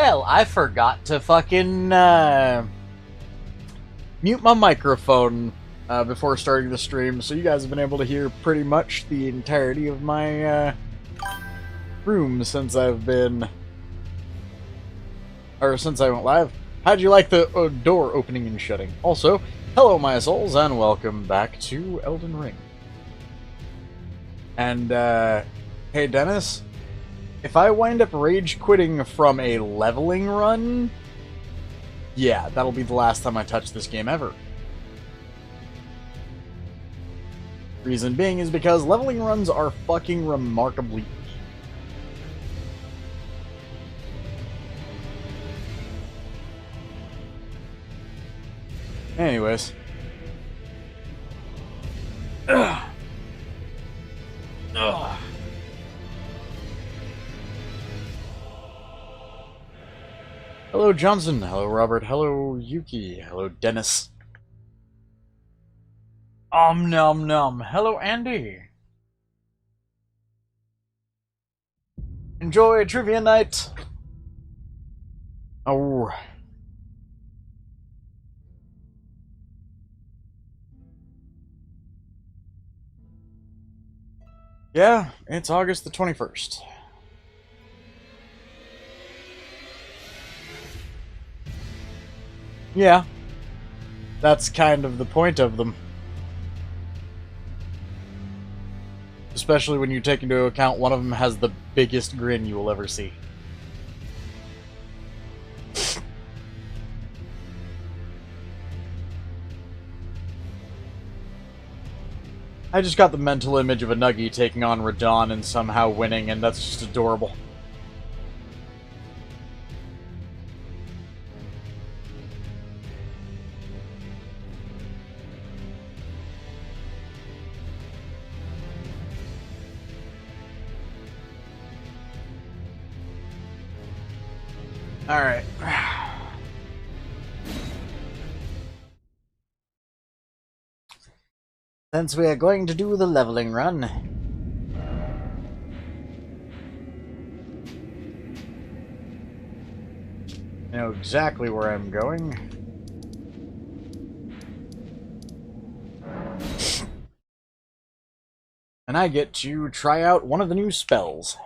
Well, I forgot to fucking mute my microphone before starting the stream, so you guys have been able to hear pretty much the entirety of my room since I've been, or since I went live. How'd you like the door opening and shutting? Also, hello my souls, and welcome back to Elden Ring. And, hey Dennis, if I wind up rage quitting from a leveling run, yeah, that'll be the last time I touch this game ever. Reason being is because leveling runs are fucking remarkably easy. Anyways. Ugh. Ugh. Hello Johnson, hello Robert, hello Yuki, hello Dennis. Nom nom, hello Andy. Enjoy trivia night. Oh. Yeah, it's August the 21st. Yeah, that's kind of the point of them. Especially when you take into account one of them has the biggest grin you will ever see. I just got the mental image of a Nuggie taking on Radon and somehow winning, and that's just adorable. Alright. Since we are going to do the leveling run, I know exactly where I'm going. And I get to try out one of the new spells.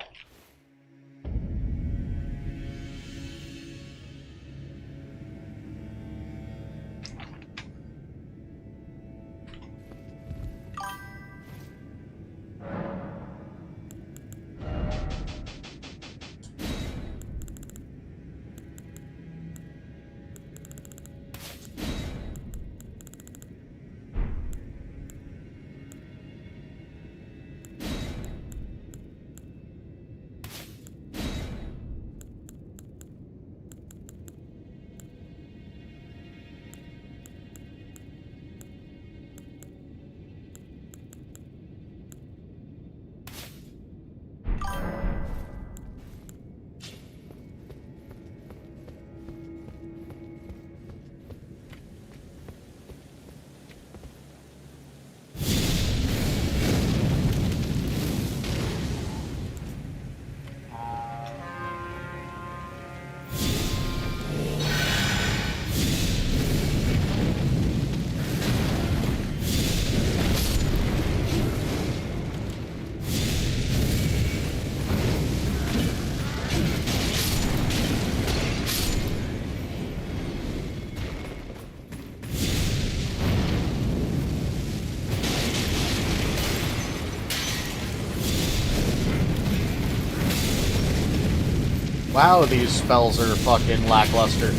Wow, these spells are fucking lackluster.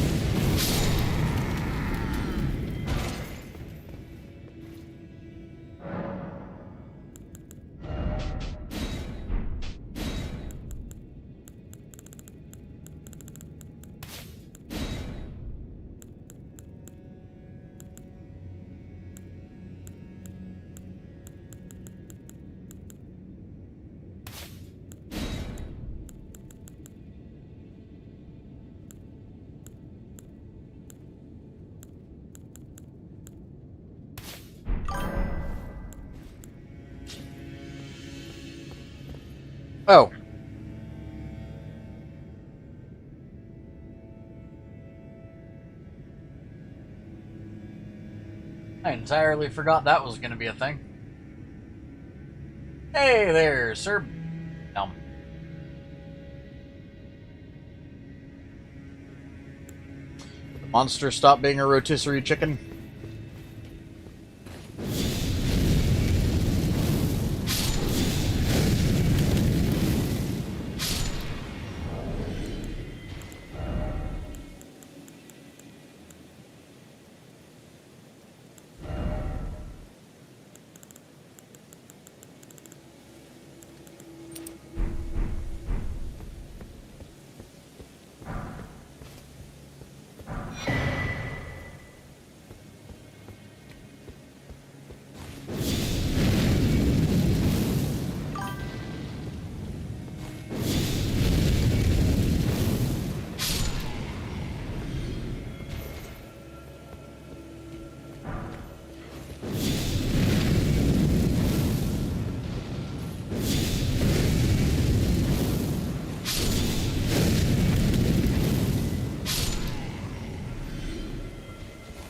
Oh. I entirely forgot that was going to be a thing. Hey there, sir. No. The monster stopped being a rotisserie chicken.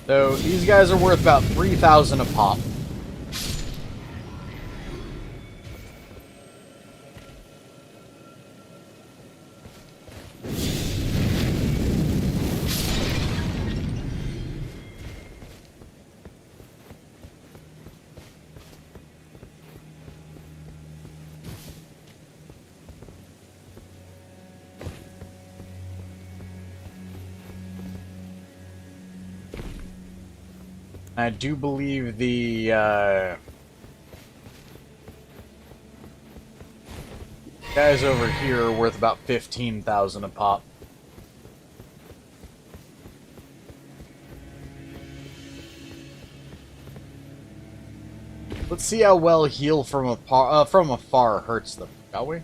So these guys are worth about 3,000 a pop. I do believe the guys over here are worth about 15,000 a pop. Let's see how well heal from afar hurts them, shall we?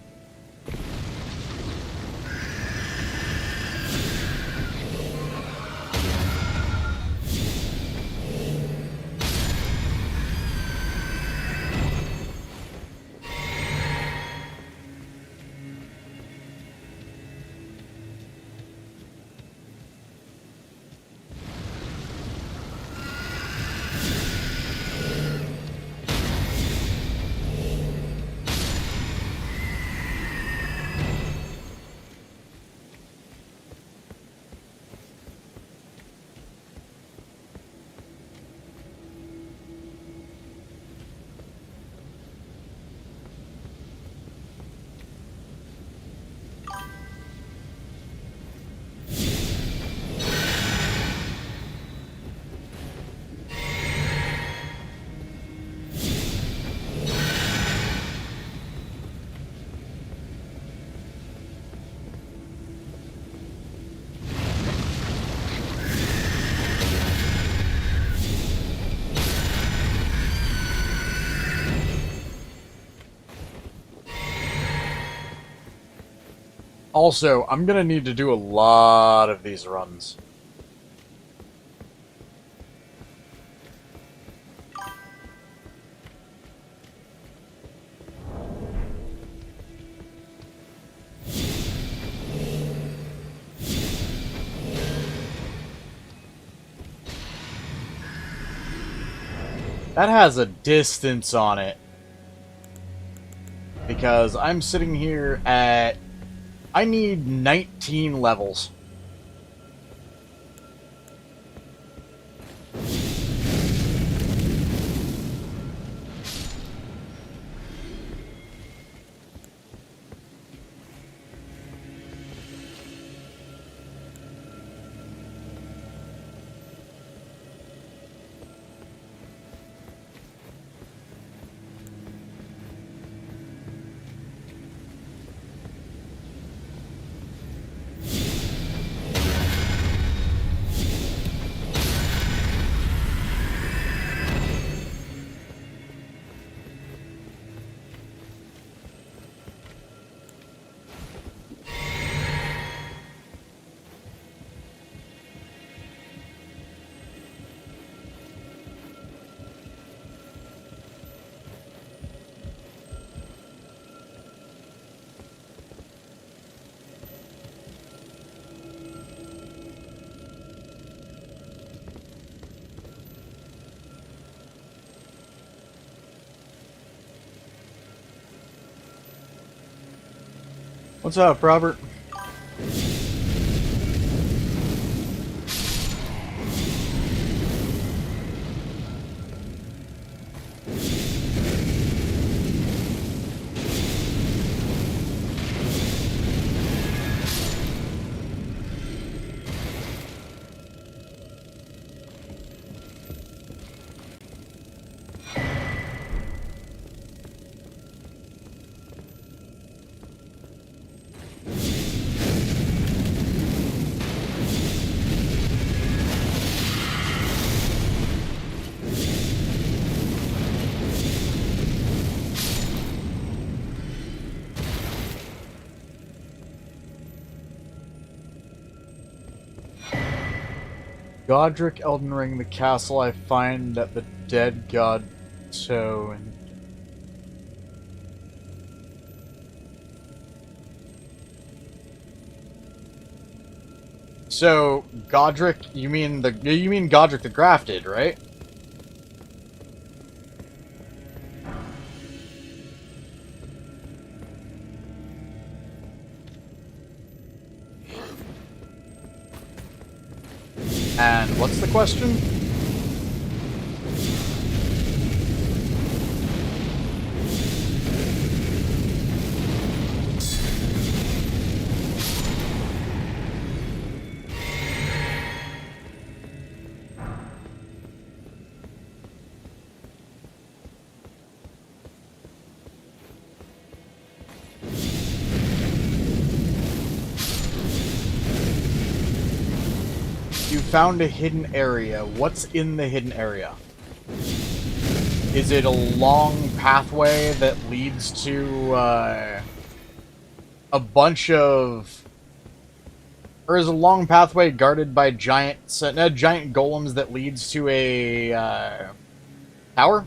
Also, I'm gonna need to do a lot of these runs. That has a distance on it. Because I'm sitting here at... I need 19 levels. What's up, Robert? Godric, Elden Ring, the castle I find at the dead god toe. So Godric, you mean Godric the Grafted, right? And what's the question? You found a hidden area. What's in the hidden area? Is it a long pathway that leads to a bunch of... Or is a long pathway guarded by giant golems that leads to a tower?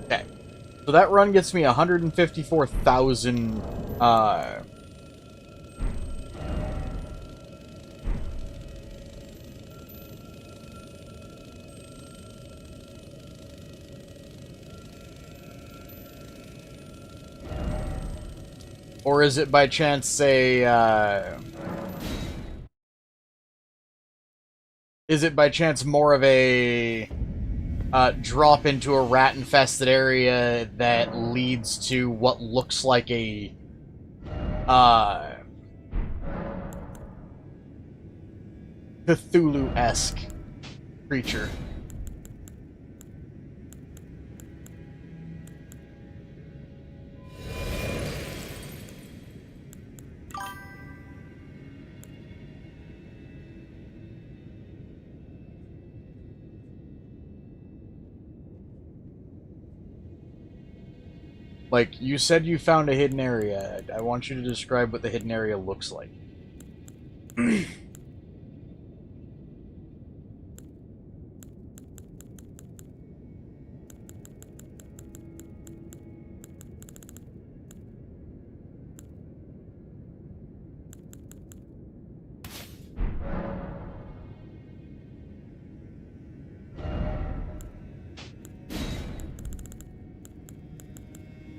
Okay. So that run gets me 154,000 or is it by chance is it by chance more of a drop into a rat-infested area that leads to what looks like a Cthulhu-esque creature? Like, you said you found a hidden area. I want you to describe what the hidden area looks like.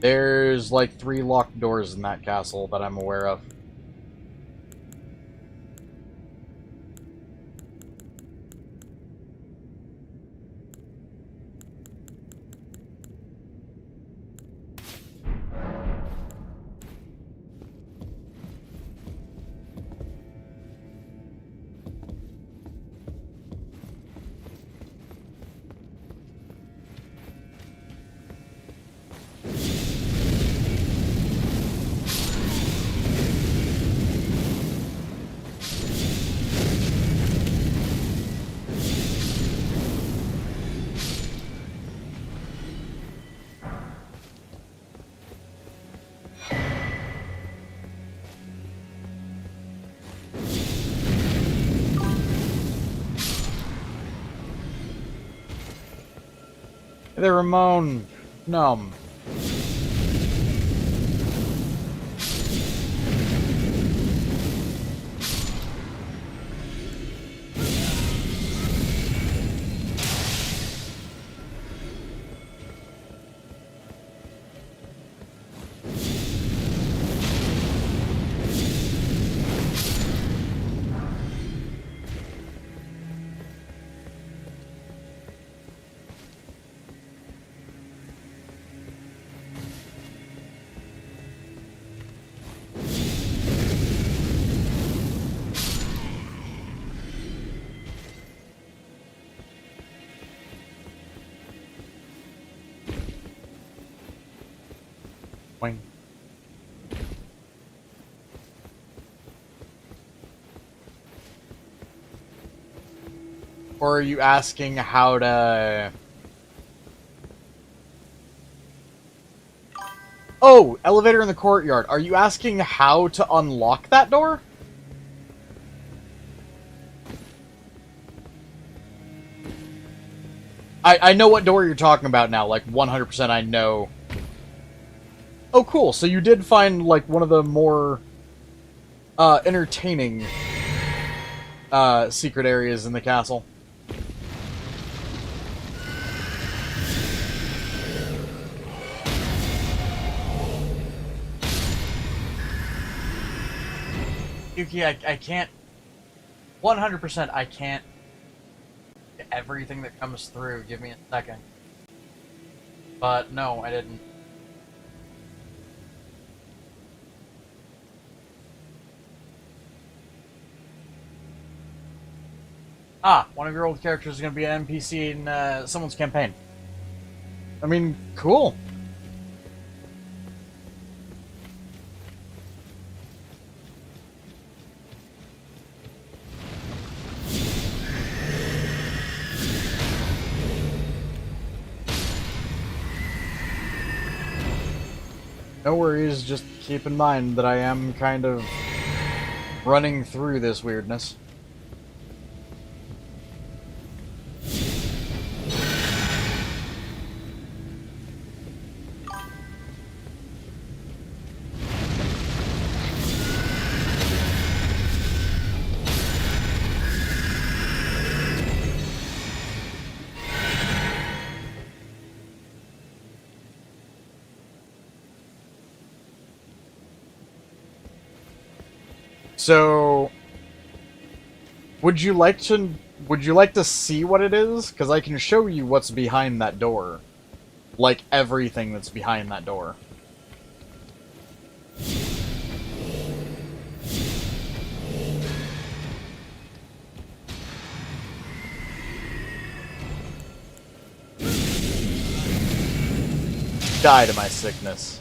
There's like 3 locked doors in that castle that I'm aware of. Hey there, Ramon. Numb. Or are you asking how to... Oh, elevator in the courtyard. Are you asking how to unlock that door? I know what door you're talking about now. Like, 100% I know. Oh, cool. So you did find, like, one of the more entertaining secret areas in the castle. Yuki, I can't... 100% I can't... everything that comes through. Give me a second. But no, I didn't. Ah, one of your old characters is going to be an NPC in someone's campaign. I mean, cool. No worries, just keep in mind that I am kind of running through this weirdness. So, would you like to see what it is? Because I can show you what's behind that door. Like, everything that's behind that door. Die to my sickness.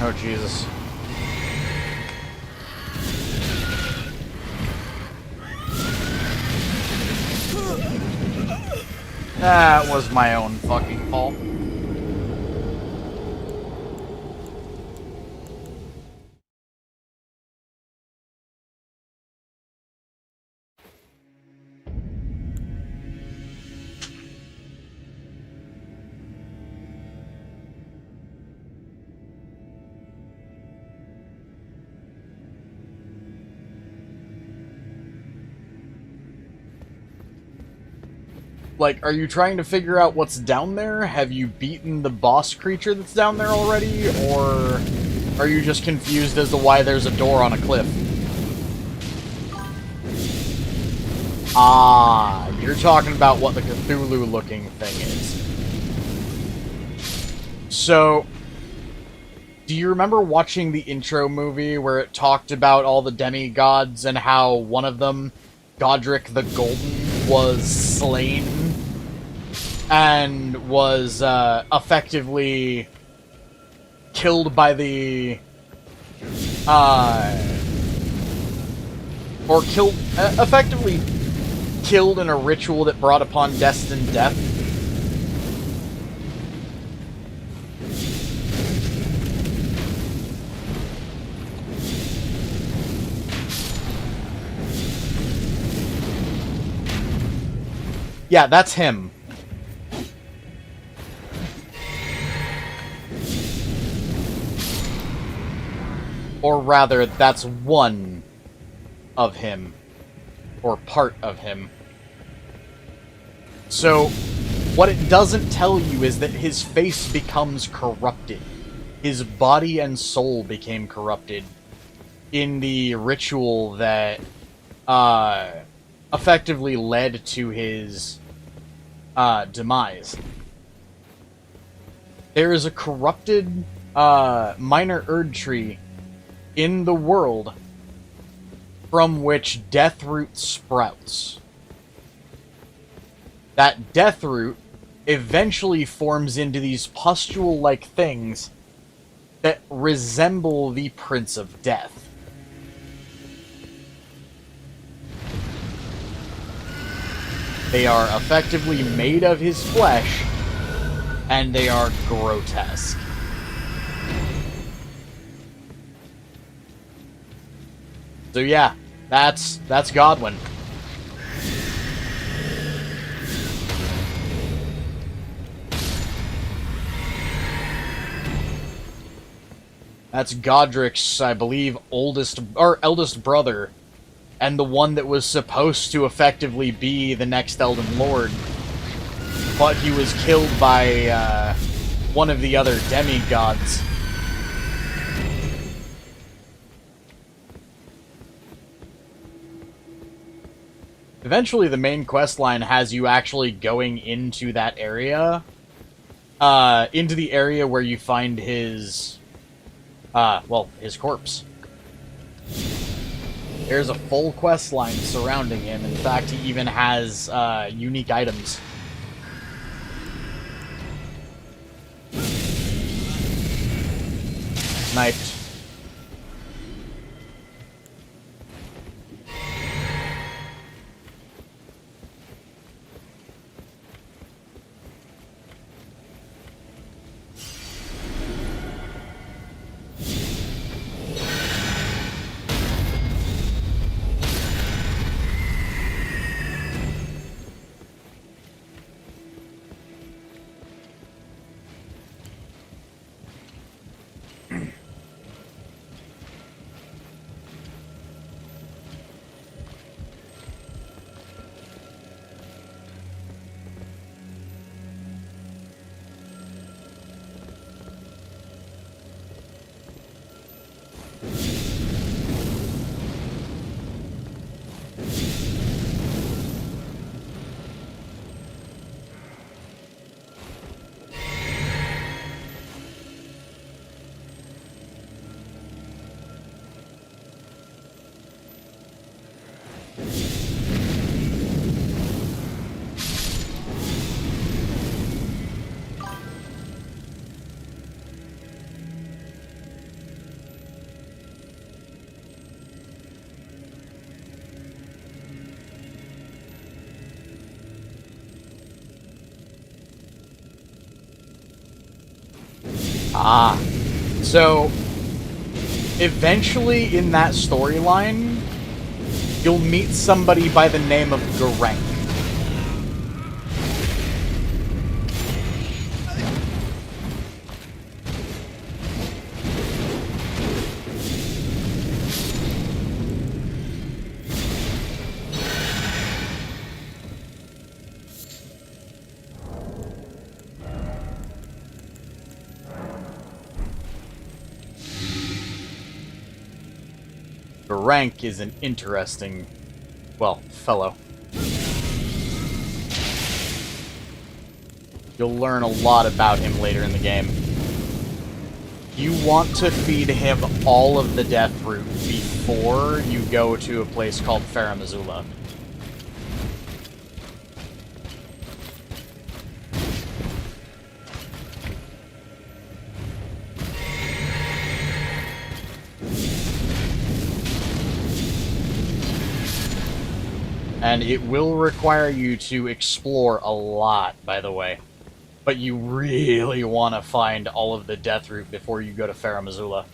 Oh, Jesus. That was my own fucking fault. Like, are you trying to figure out what's down there? Have you beaten the boss creature that's down there already? Or are you just confused as to why there's a door on a cliff? Ah, you're talking about what the Cthulhu-looking thing is. So, do you remember watching the intro movie where it talked about all the demigods and how one of them, Godric the Golden, was slain and was effectively killed by the or killed effectively killed in a ritual that brought upon destined death? Yeah, that's him. Or rather, that's one of him. Or part of him. So, what it doesn't tell you is that his face becomes corrupted. His body and soul became corrupted in the ritual that effectively led to his demise. There is a corrupted minor Erdtree in the world from which Deathroot sprouts. That Deathroot eventually forms into these pustule-like things that resemble the Prince of Death. They are effectively made of his flesh, and they are grotesque. So yeah, that's Godwyn. That's Godrick's, I believe, eldest brother, and the one that was supposed to effectively be the next Elden Lord, but he was killed by one of the other demigods. Eventually, the main quest line has you actually going into that area, into the area where you find his, his corpse. There's a full quest line surrounding him. In fact, he even has unique items. Sniped. Ah. So, eventually in that storyline, you'll meet somebody by the name of Geraint. Geraint is an interesting, well, fellow. You'll learn a lot about him later in the game. You want to feed him all of the Deathroot before you go to a place called Faramazula. And it will require you to explore a lot, by the way. But you really want to find all of the Deathroot before you go to Faramazula.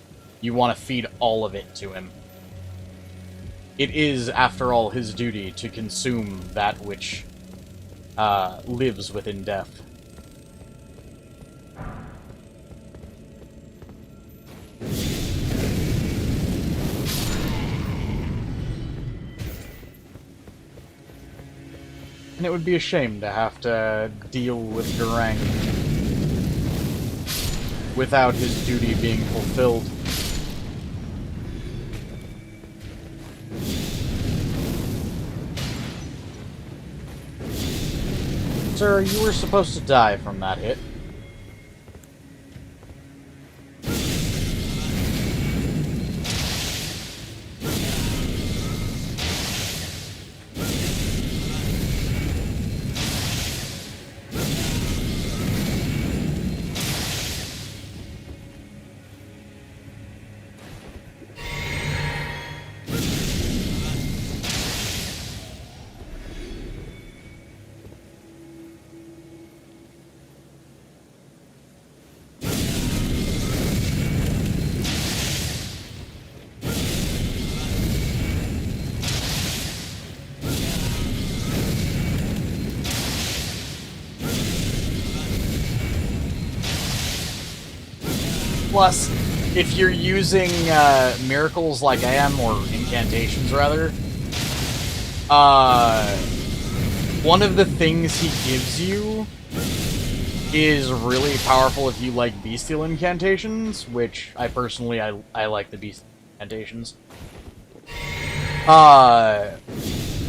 You want to feed all of it to him. It is, after all, his duty to consume that which lives within death. And it would be a shame to have to deal with Geraint without his duty being fulfilled. Sir, you were supposed to die from that hit. Plus, if you're using miracles like I am, or incantations rather, one of the things he gives you is really powerful if you like bestial incantations, which I personally, I like the bestial incantations.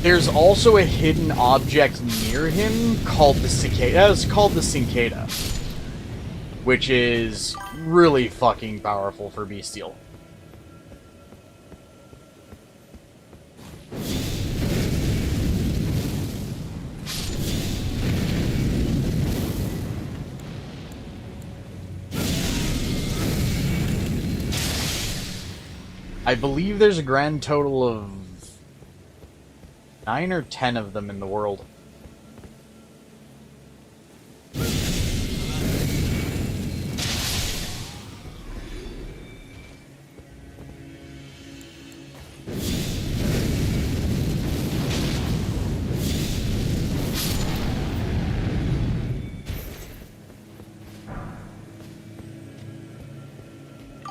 There's also a hidden object near him called the cicada. It's called the cicada, which is really fucking powerful for bestial. I believe there's a grand total of 9 or 10 of them in the world.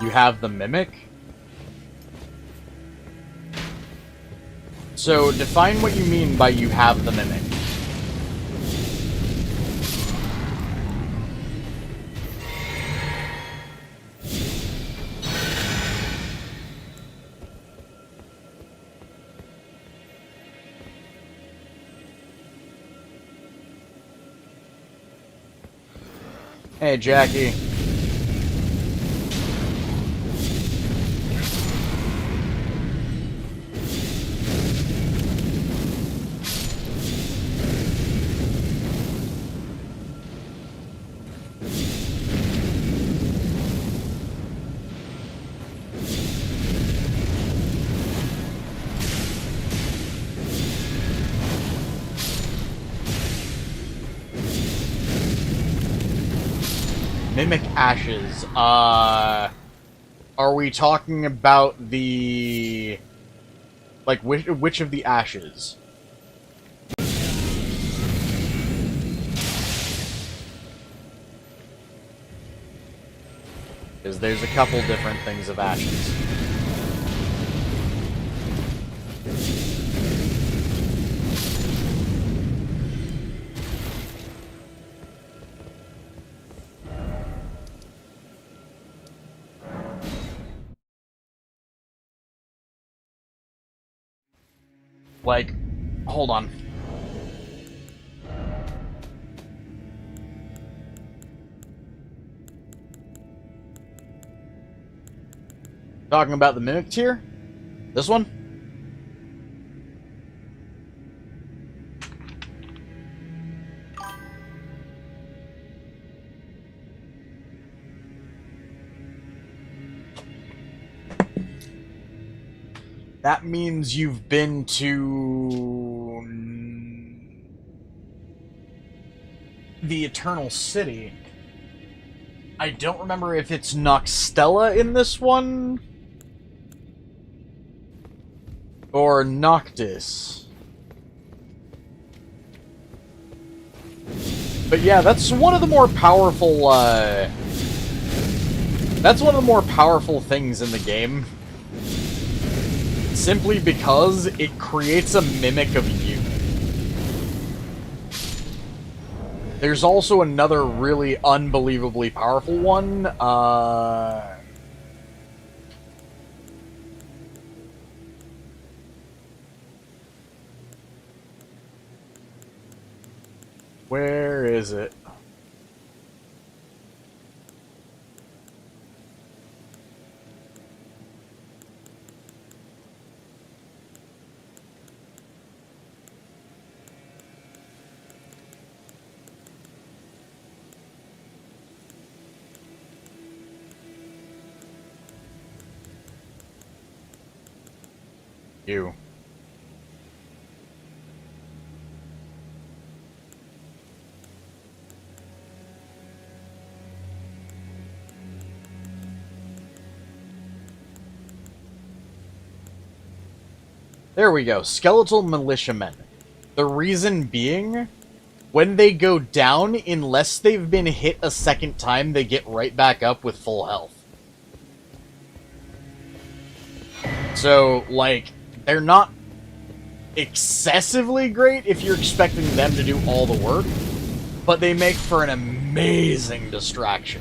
You have the Mimic? So, define what you mean by you have the Mimic. Hey, Jackie. Mimic Ashes. Are we talking about the... like, which of the ashes? Because there's a couple different things of ashes. Like, hold on. Talking about the Mimic tier? This one? That means you've been to... the Eternal City. I don't remember if it's Noxtella in this one, or Noctis. But yeah, that's one of the more powerful, that's one of the more powerful things in the game. Simply because it creates a mimic of you. There's also another really unbelievably powerful one, where is it? You. There we go. Skeletal militiamen. The reason being, when they go down, unless they've been hit a second time, they get right back up with full health. So, like, they're not excessively great if you're expecting them to do all the work, but they make for an amazing distraction.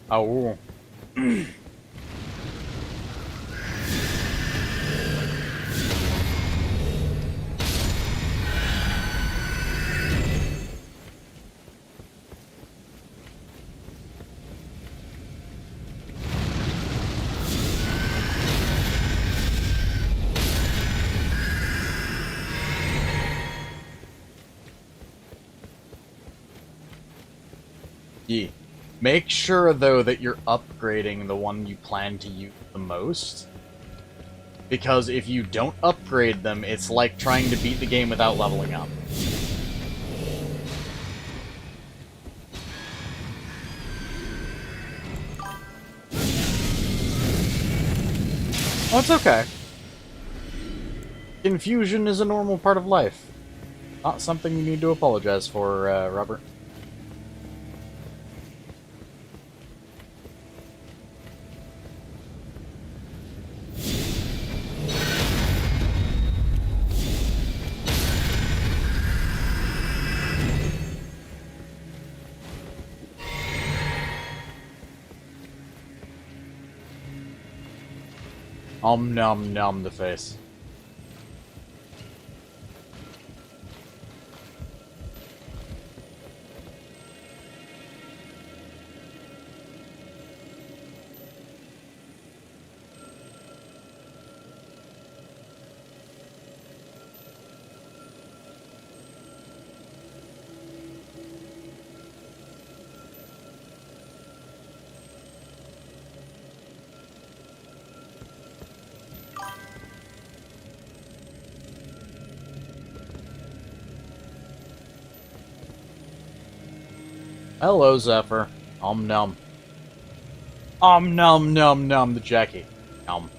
Oh. Yeah. Make sure, though, that you're upgrading the one you plan to use the most. Because if you don't upgrade them, it's like trying to beat the game without leveling up. Oh, it's okay. Confusion is a normal part of life. Not something you need to apologize for, Robert. Nom nom the face. Hello, Zephyr. Nom. Nom, the Jackie. Nom.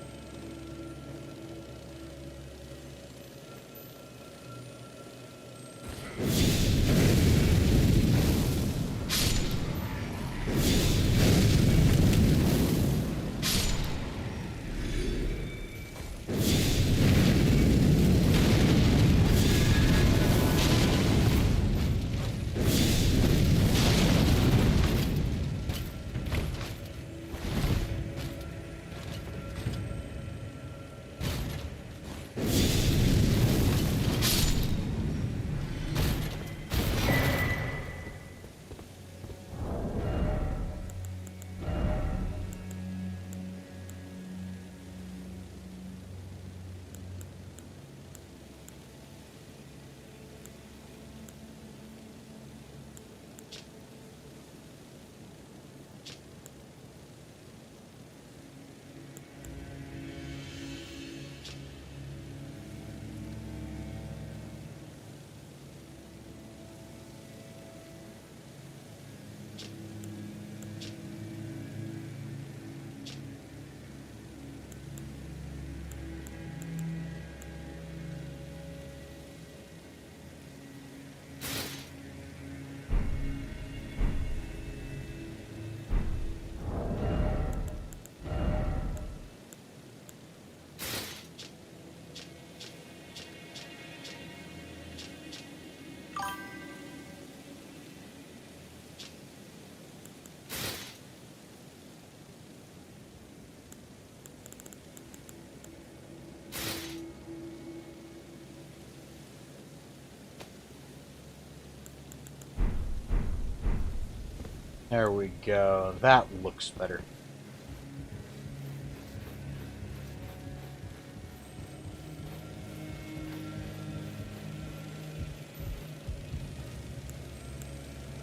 There we go. That looks better.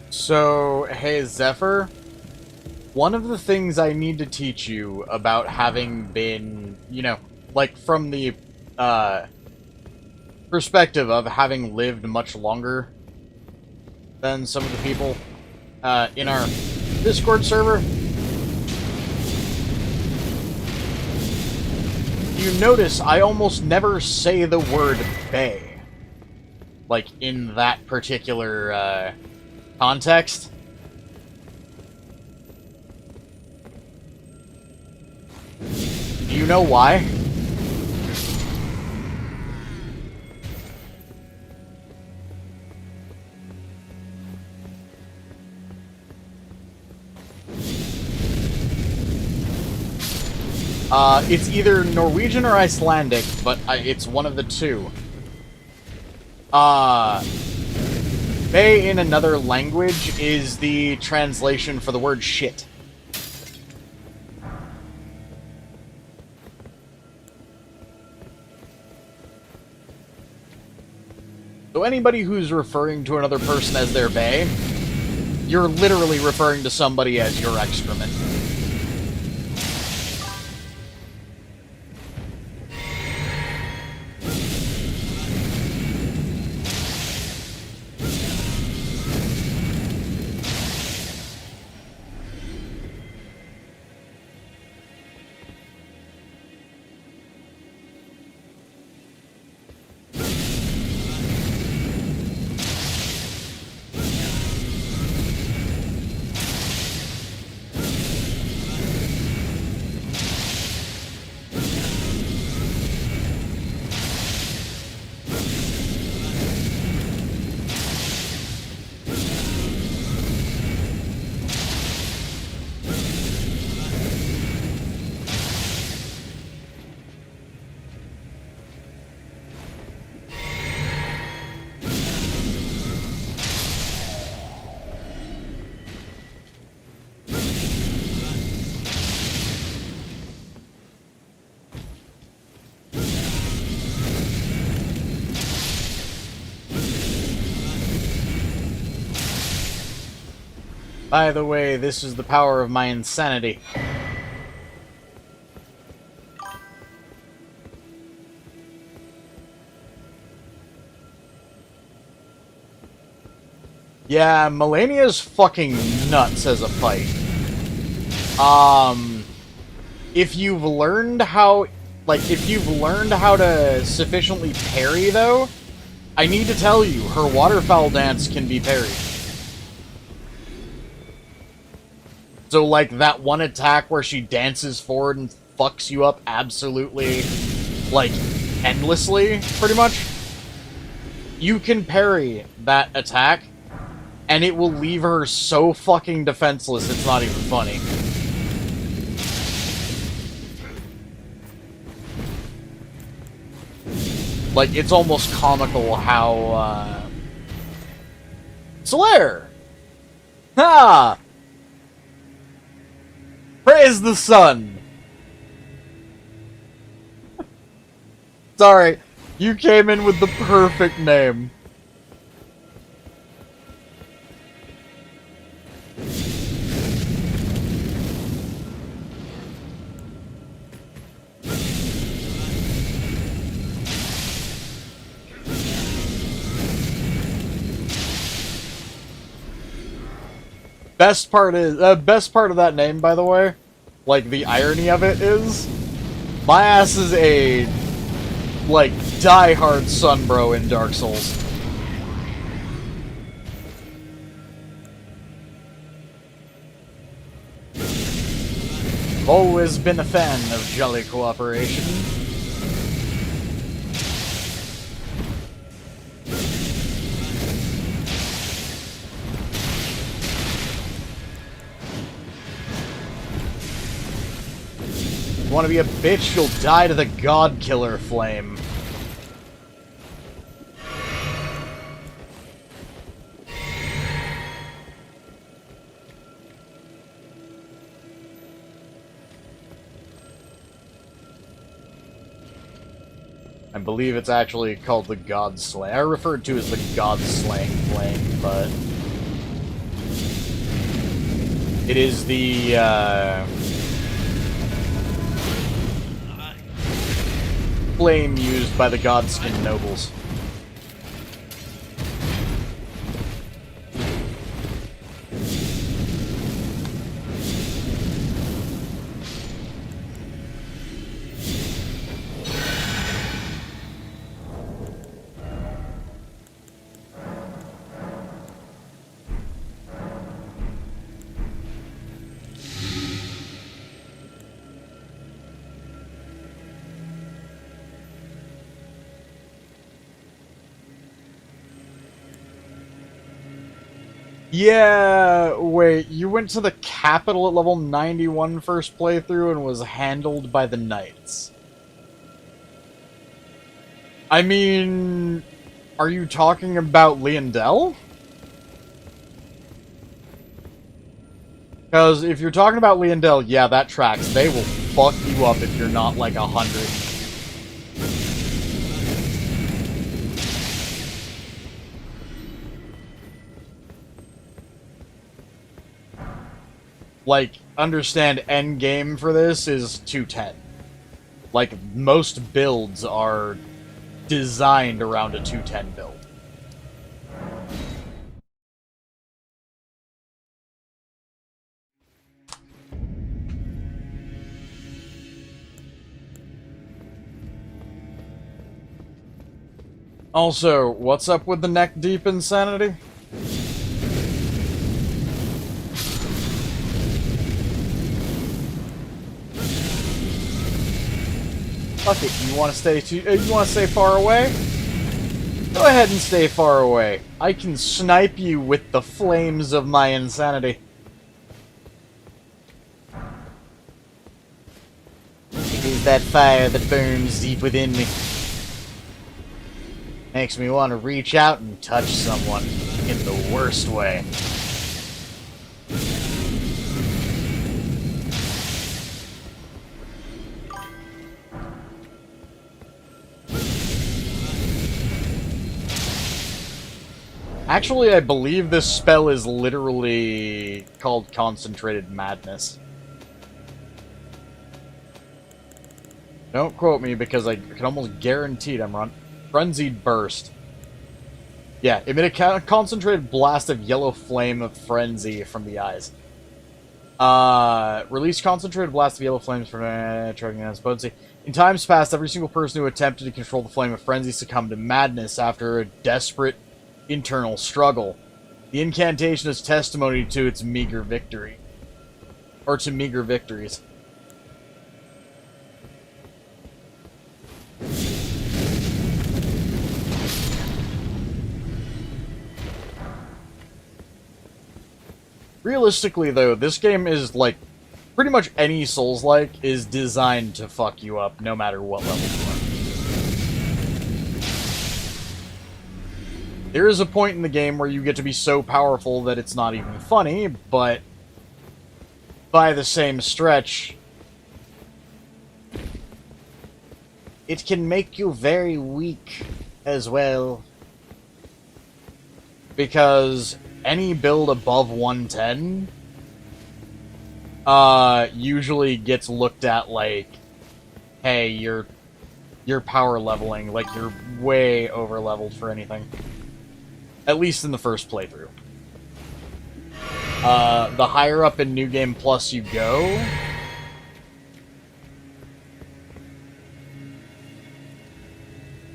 So, hey, Zephyr, one of the things I need to teach you about having been, you know, like, from the, perspective of having lived much longer than some of the people, in our Discord server, you notice I almost never say the word bae, like, in that particular, context. Do you know why? It's either Norwegian or Icelandic, but it's one of the two. Bae in another language is the translation for the word shit. So anybody who's referring to another person as their bae, you're literally referring to somebody as your excrement. By the way, this is the power of my insanity. Yeah, Melania's fucking nuts as a fight. If you've learned how... Like, if you've learned how to sufficiently parry, though, I need to tell you, her waterfowl dance can be parried. So, like, that one attack where she dances forward and fucks you up absolutely, like, endlessly, pretty much. You can parry that attack, and it will leave her so fucking defenseless, it's not even funny. Like, it's almost comical how, Solaire! Ha! Praise the sun! Sorry, you came in with the perfect name. Best part of that name, by the way, like, the irony of it is, my ass is a, like, die-hard sunbro in Dark Souls. Always been a fan of jolly cooperation. Want to be a bitch, you'll die to the God Killer flame. I believe it's actually called the God Slay. I refer to it as the God Slaying Flame, but it is the flame used by the Godskin nobles. Yeah, wait, you went to the capital at level 91 first playthrough and was handled by the knights. I mean, are you talking about Leondell? Because if you're talking about Leondell, yeah, that tracks. They will fuck you up if you're not like 100. Like, understand endgame for this is 210. Like, most builds are designed around a 210 build. Also, what's up with the neck-deep insanity? Fuck it, you want to stay far away? Go ahead and stay far away. I can snipe you with the flames of my insanity. It is that fire that burns deep within me. Makes me want to reach out and touch someone in the worst way. Actually, I believe this spell is literally called Concentrated Madness. Don't quote me, because I can almost guarantee I'm wrong. Frenzied Burst. Yeah, emit a concentrated blast of yellow flame of frenzy from the eyes. Release concentrated blast of yellow flames from charging on its potency. In times past, every single person who attempted to control the flame of frenzy succumbed to madness after a desperate internal struggle. The incantation is testimony to its meager victory. Or to meager victories. Realistically, though, this game is like pretty much any Souls-like is designed to fuck you up no matter what level you are. There is a point in the game where you get to be so powerful that it's not even funny, but by the same stretch, it can make you very weak as well. Because any build above 110 usually gets looked at like, hey, you're power leveling, like you're way over leveled for anything. At least in the first playthrough. The higher up in New Game Plus you go,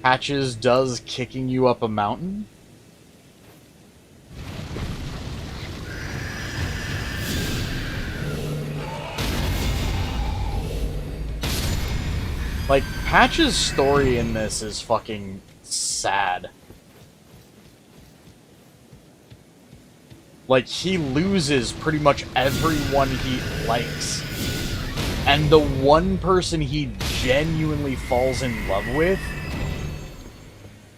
Patches does kicking you up a mountain. Like, Patch's story in this is fucking sad. Like, he loses pretty much everyone he likes. And the one person he genuinely falls in love with,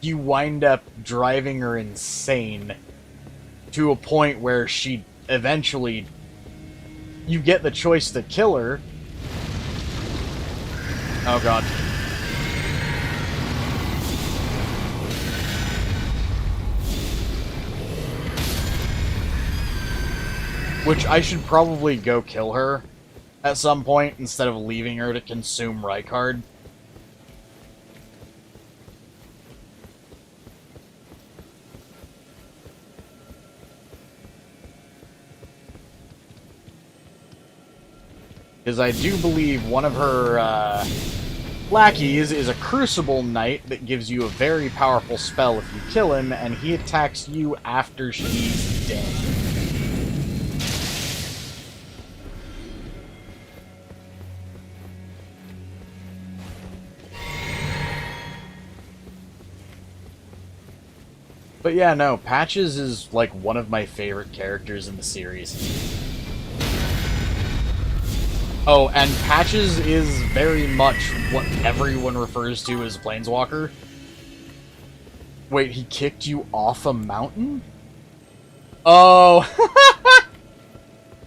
you wind up driving her insane to a point where she eventually... You get the choice to kill her. Oh god. which I should probably go kill her at some point instead of leaving her to consume Rykard. Because I do believe one of her lackeys is a Crucible Knight that gives you a very powerful spell if you kill him, and he attacks you after she's dead. But yeah, no, Patches is like one of my favorite characters in the series. Oh, and Patches is very much what everyone refers to as Planeswalker. Wait, he kicked you off a mountain? Oh!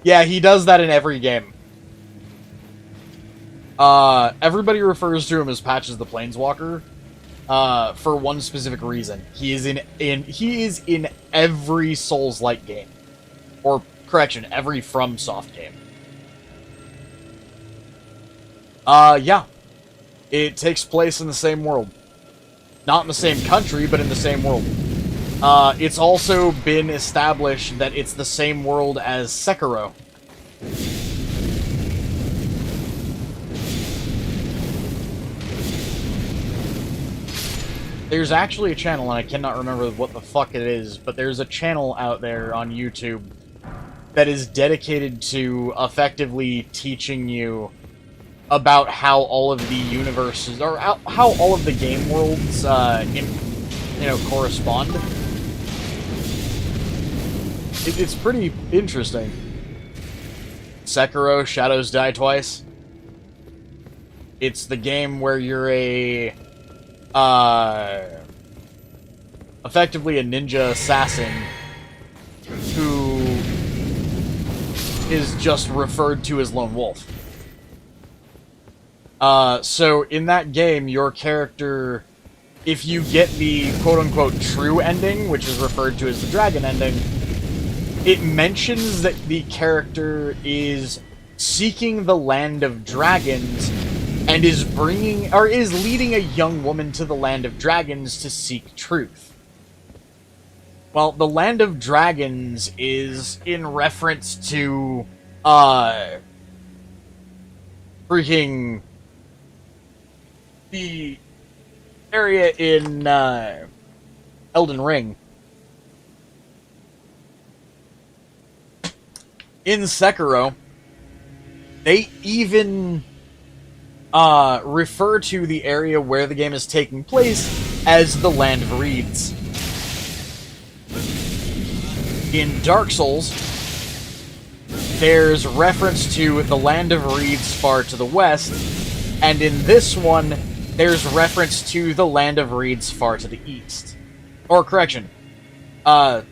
Yeah, he does that in every game. Everybody refers to him as Patches the Planeswalker, for one specific reason. He is in every Souls-like game. Or, correction, every FromSoft game. Yeah. It takes place in the same world. Not in the same country, but in the same world. It's also been established that it's the same world as Sekiro. There's actually a channel, and I cannot remember what the fuck it is, but there's a channel out there on YouTube that is dedicated to effectively teaching you about how all of the universes, or how all of the game worlds, correspond. It's pretty interesting. Sekiro, Shadows Die Twice. It's the game where you're effectively a ninja assassin who is just referred to as Lone Wolf. So in that game, your character, if you get the quote-unquote true ending, which is referred to as the dragon ending, it mentions that the character is seeking the land of dragons and is leading a young woman to the land of dragons to seek truth. Well, the land of dragons is in reference to, freaking the area in Elden Ring. In Sekiro, they even refer to the area where the game is taking place as the Land of Reeds. In Dark Souls, there's reference to the Land of Reeds far to the west, and in this one, there's reference to the Land of Reeds far to the east. Or, correction, I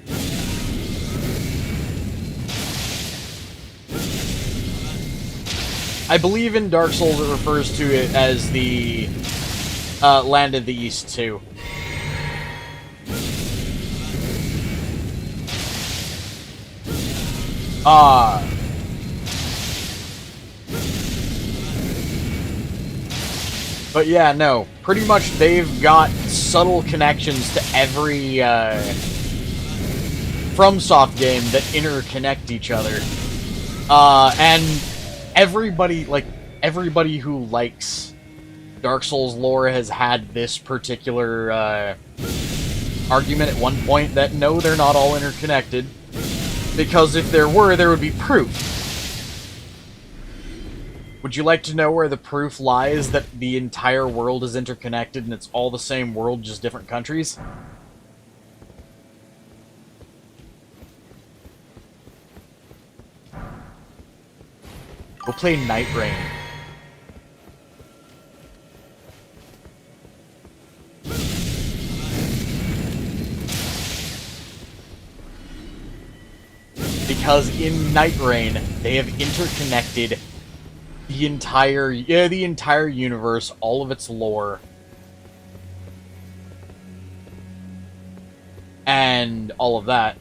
believe in Dark Souls it refers to it as the Land of the East, too. But yeah, no. Pretty much they've got subtle connections to every FromSoft game that interconnect each other. And everybody who likes Dark Souls lore has had this particular argument at one point that no, they're not all interconnected. Because if there were, there would be proof. Would you like to know where the proof lies that the entire world is interconnected and it's all the same world, just different countries? We'll play Night Rain. Because in Night Rain, they have interconnected the entire universe, all of its lore, and all of that.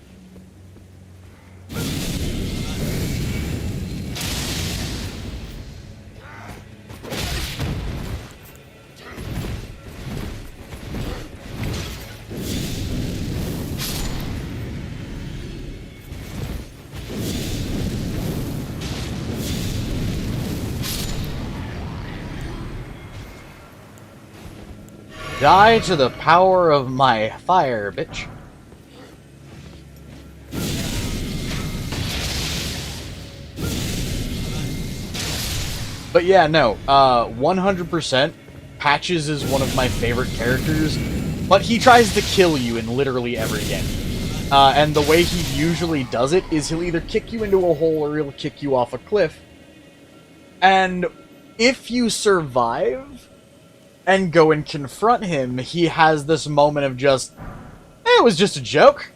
Die to the power of my fire, bitch. But yeah, no, 100%, Patches is one of my favorite characters, but he tries to kill you in literally every game. And the way he usually does it is he'll either kick you into a hole or he'll kick you off a cliff. And if you survive and go and confront him, he has this moment of just, it was just a joke.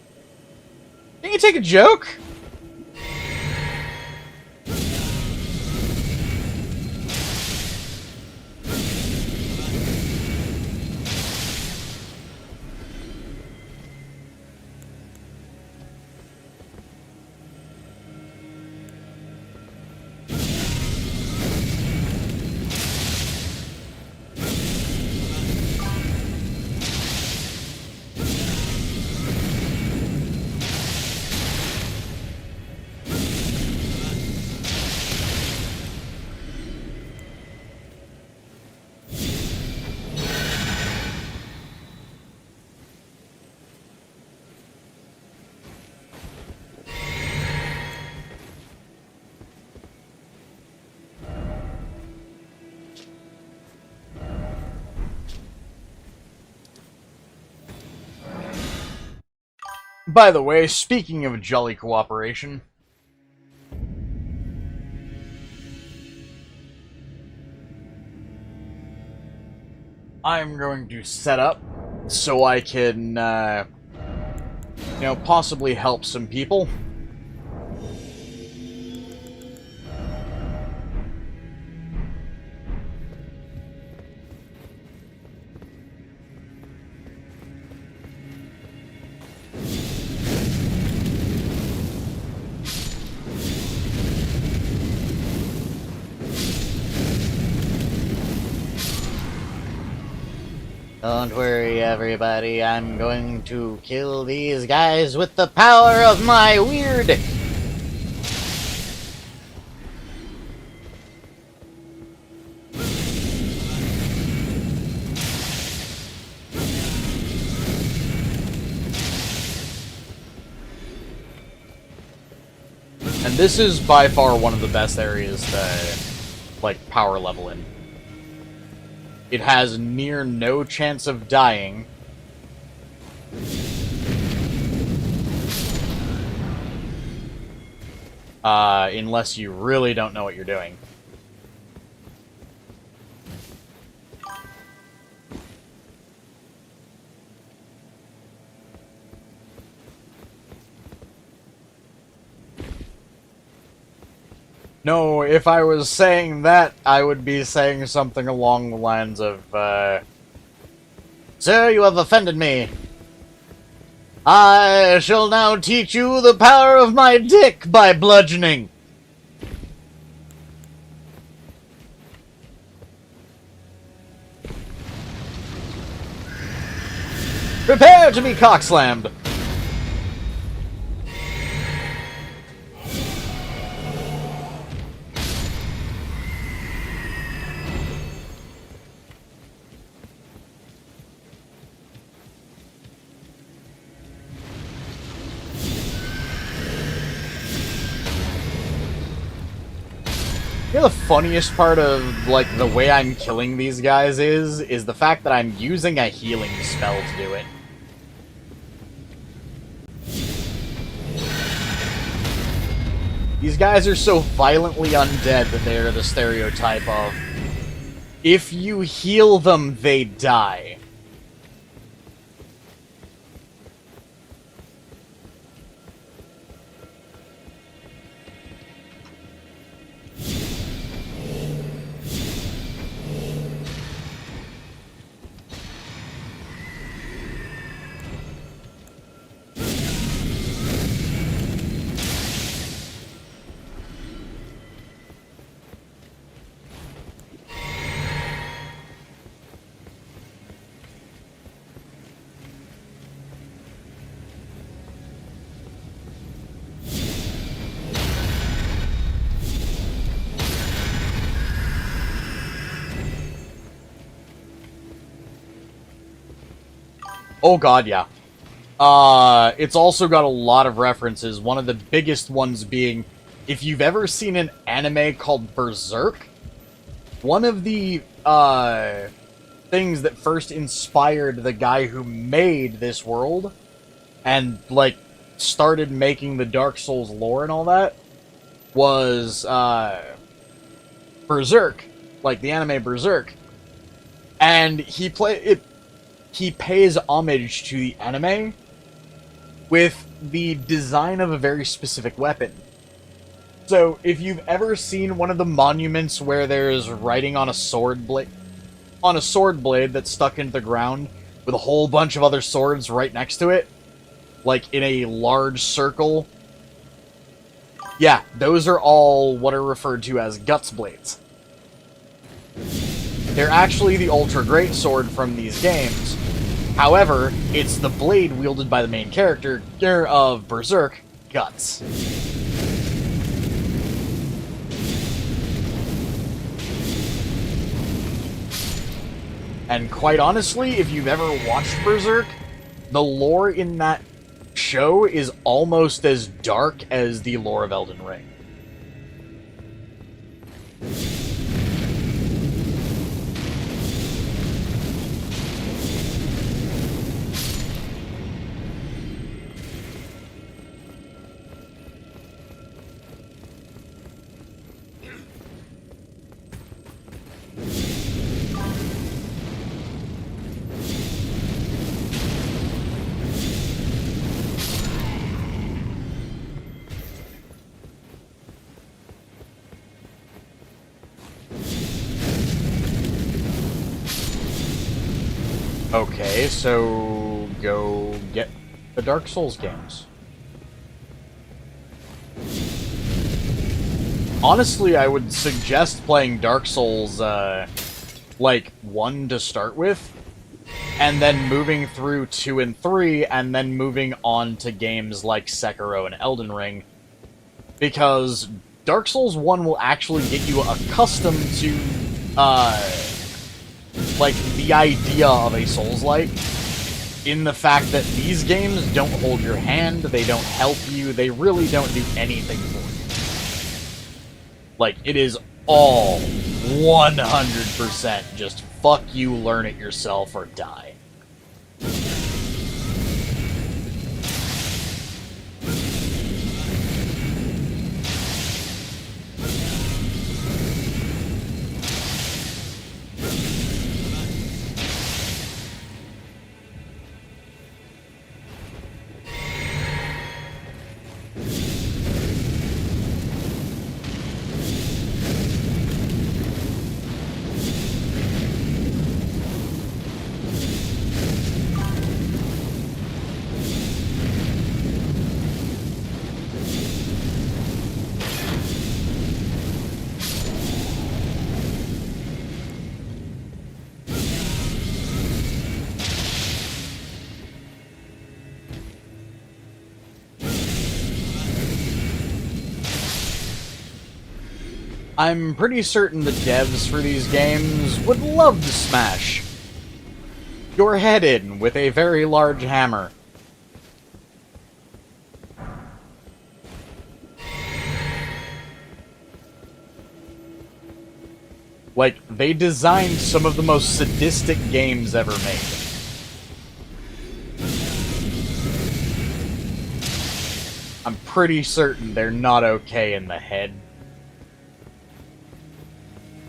Can you take a joke? By the way, speaking of jolly cooperation, I'm going to set up so I can, possibly help some people. Don't worry, everybody. I'm going to kill these guys with the power of my weird. And this is by far one of the best areas to, power level in. It has near no chance of dying. Unless you really don't know what you're doing. No, if I was saying that, I would be saying something along the lines of, Sir, you have offended me. I shall now teach you the power of my dick by bludgeoning. Prepare to be cockslammed. You know, the funniest part of, the way I'm killing these guys is the fact that I'm using a healing spell to do it. These guys are so violently undead that they are the stereotype of, if you heal them, they die. Oh god, yeah. It's also got a lot of references, one of the biggest ones being, if you've ever seen an anime called Berserk, one of the, things that first inspired the guy who made this world, and, like, started making the Dark Souls lore and all that, was, Berserk. Like, the anime Berserk. And he pays homage to the anime with the design of a very specific weapon. So, if you've ever seen one of the monuments where there's writing on a sword blade that's stuck into the ground with a whole bunch of other swords right next to it, like in a large circle, yeah, those are all what are referred to as guts blades. They're actually the ultra great sword from these games. However, it's the blade wielded by the main character of Berserk, Guts. And quite honestly, if you've ever watched Berserk, the lore in that show is almost as dark as the lore of Elden Ring. Okay, so go get the Dark Souls games. Honestly, I would suggest playing Dark Souls, like, 1 to start with, and then moving through 2 and 3, and then moving on to games like Sekiro and Elden Ring, because Dark Souls 1 will actually get you accustomed to, like, the idea of a Souls-like, in the fact that these games don't hold your hand, they don't help you, they really don't do anything for you. Like, it is all 100% just fuck you, learn it yourself, or die. I'm pretty certain the devs for these games would love to smash your head in with a very large hammer. Like, they designed some of the most sadistic games ever made. I'm pretty certain they're not okay in the head.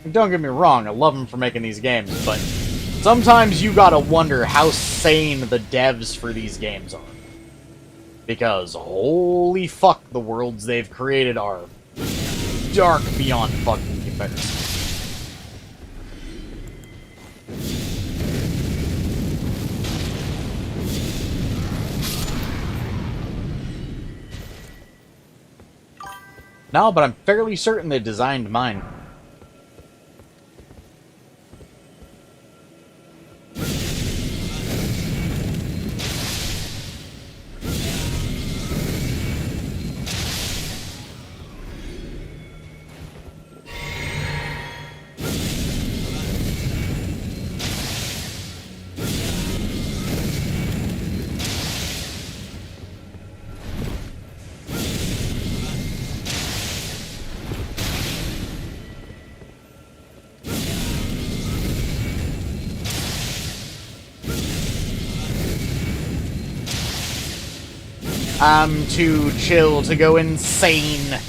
Don't get me wrong, I love them for making these games, but sometimes you gotta wonder how sane the devs for these games are. Because, holy fuck, the worlds they've created are dark beyond fucking comparison. No, but I'm fairly certain they designed mine. I'm too chill to go insane.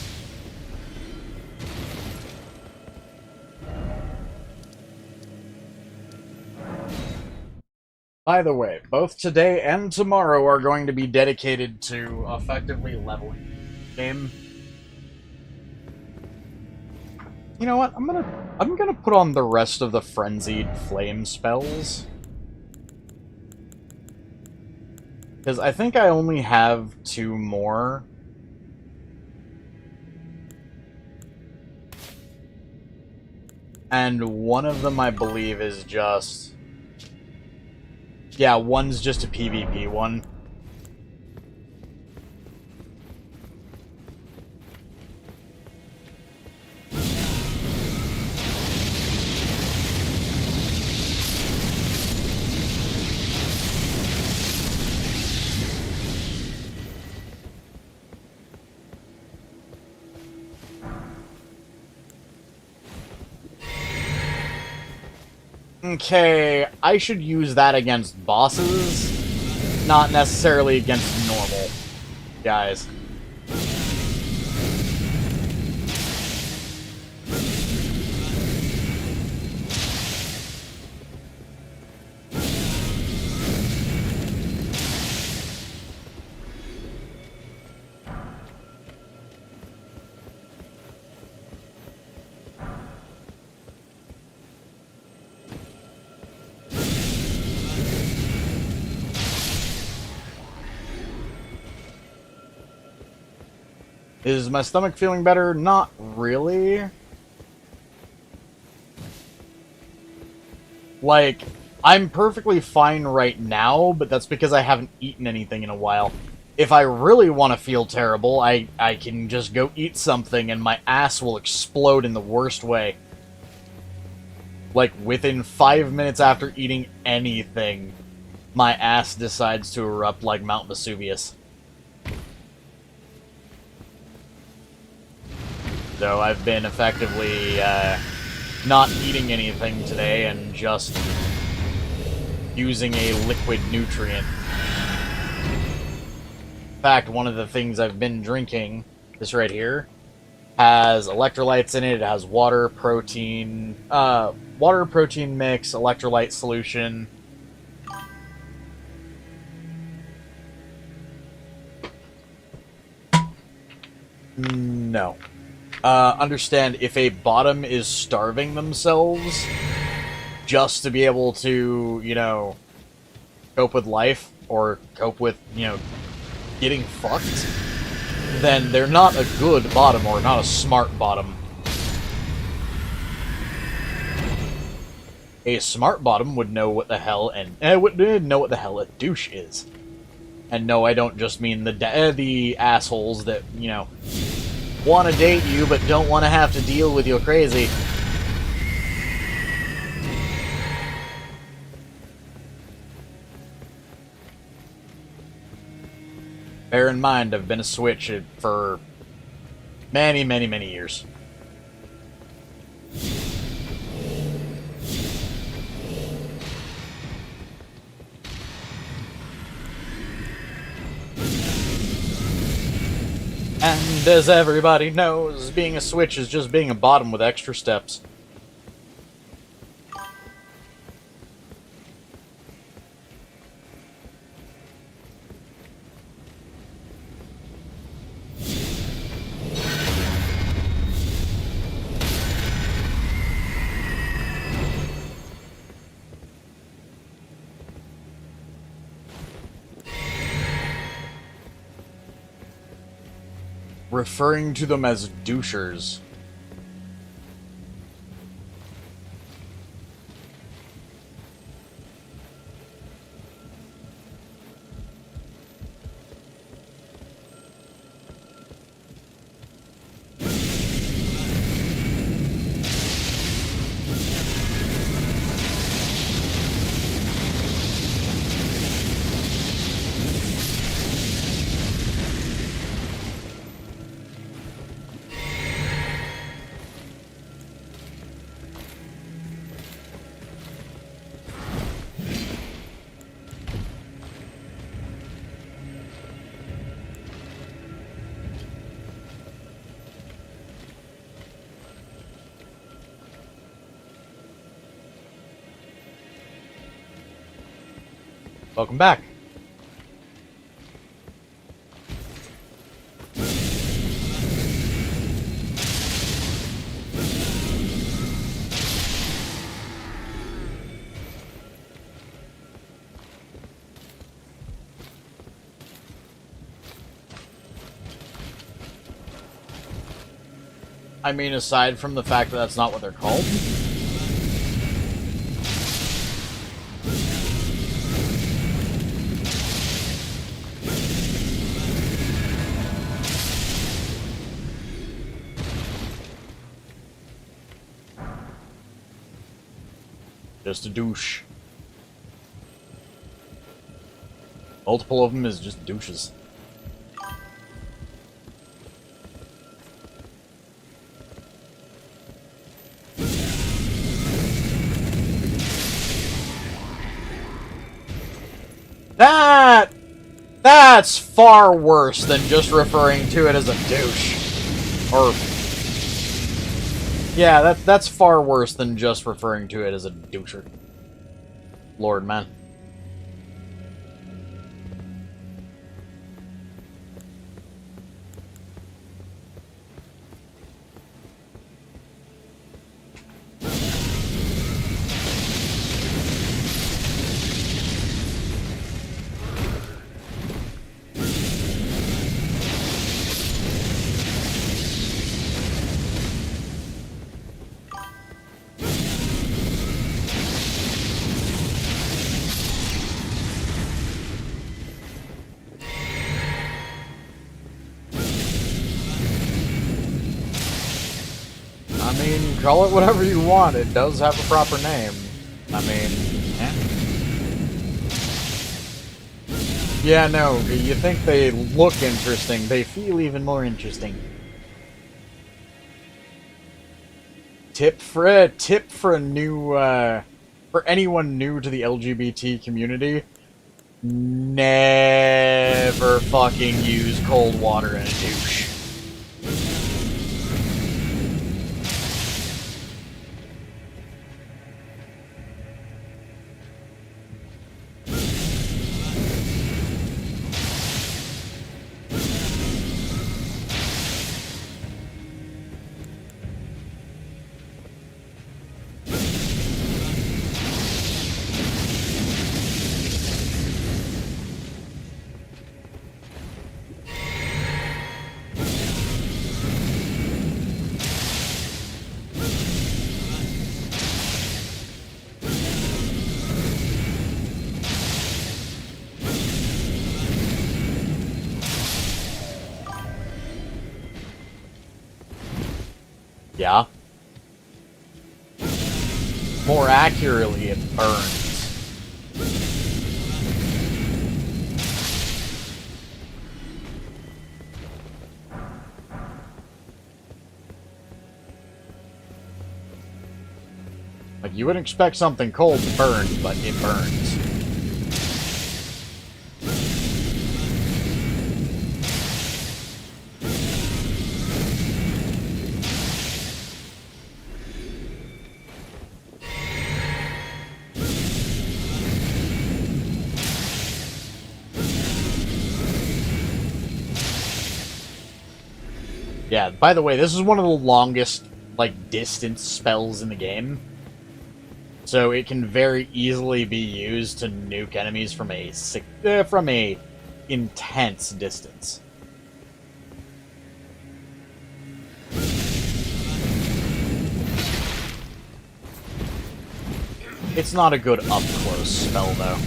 By the way, both today and tomorrow are going to be dedicated to effectively leveling the game. You know what? I'm gonna put on the rest of the frenzied flame spells. Because I think I only have 2 more. And one of them, I believe, is just... Yeah, one's just a PvP one. Okay, I should use that against bosses, not necessarily against normal guys. Is my stomach feeling better? Not really. Like, I'm perfectly fine right now, but that's because I haven't eaten anything in a while. If I really want to feel terrible, I can just go eat something and my ass will explode in the worst way. Like, within 5 minutes after eating anything, my ass decides to erupt like Mount Vesuvius. So I've been effectively not eating anything today and just using a liquid nutrient. In fact, one of the things I've been drinking, this right here, has electrolytes in it. It has water, protein mix, electrolyte solution. No. Understand, if a bottom is starving themselves just to be able to, you know, cope with life, or cope with, you know, getting fucked, then they're not a good bottom, or not a smart bottom. A smart bottom would know what the hell, and would know what the hell a douche is. And no, I don't just mean the assholes that, you know, want to date you, but don't want to have to deal with your crazy. Bear in mind, I've been a Switch for many, many, many years. And as everybody knows, being a Switch is just being a bottom with extra steps. Referring to them as douchers. Welcome back. I mean, aside from the fact that that's not what they're called. Just a douche. Multiple of them is just douches. That's far worse than just referring to it as a douche. Or... yeah, that's far worse than just referring to it as a doucher. Lord, man. I mean, call it whatever you want. It does have a proper name. I mean, eh. Yeah, no, you think they look interesting, they feel even more interesting. Tip for a new, for anyone new to the LGBT community, never fucking use cold water in a douche. Yeah. More accurately, it burns. Like, you wouldn't expect something cold to burn, but it burns. Yeah, by the way, this is one of the longest, like, distance spells in the game. So it can very easily be used to nuke enemies from a intense distance. It's not a good up-close spell, though.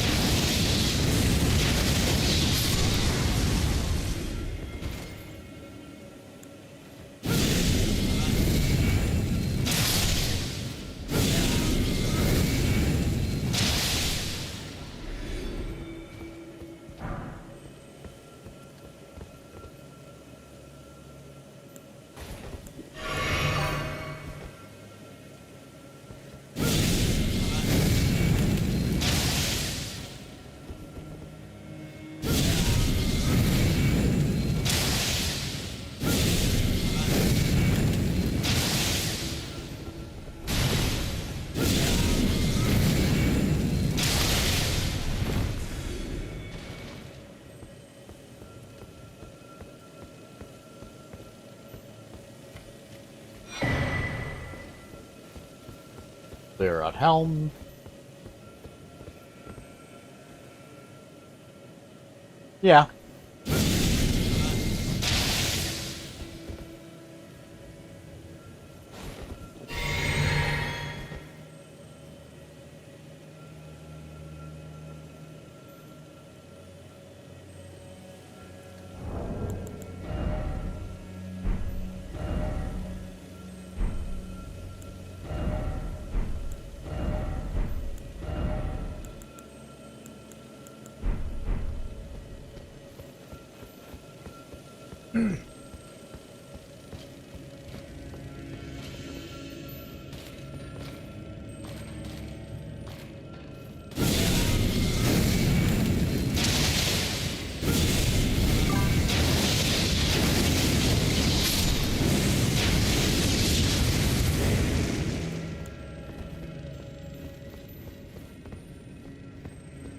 Clear out helm. Yeah.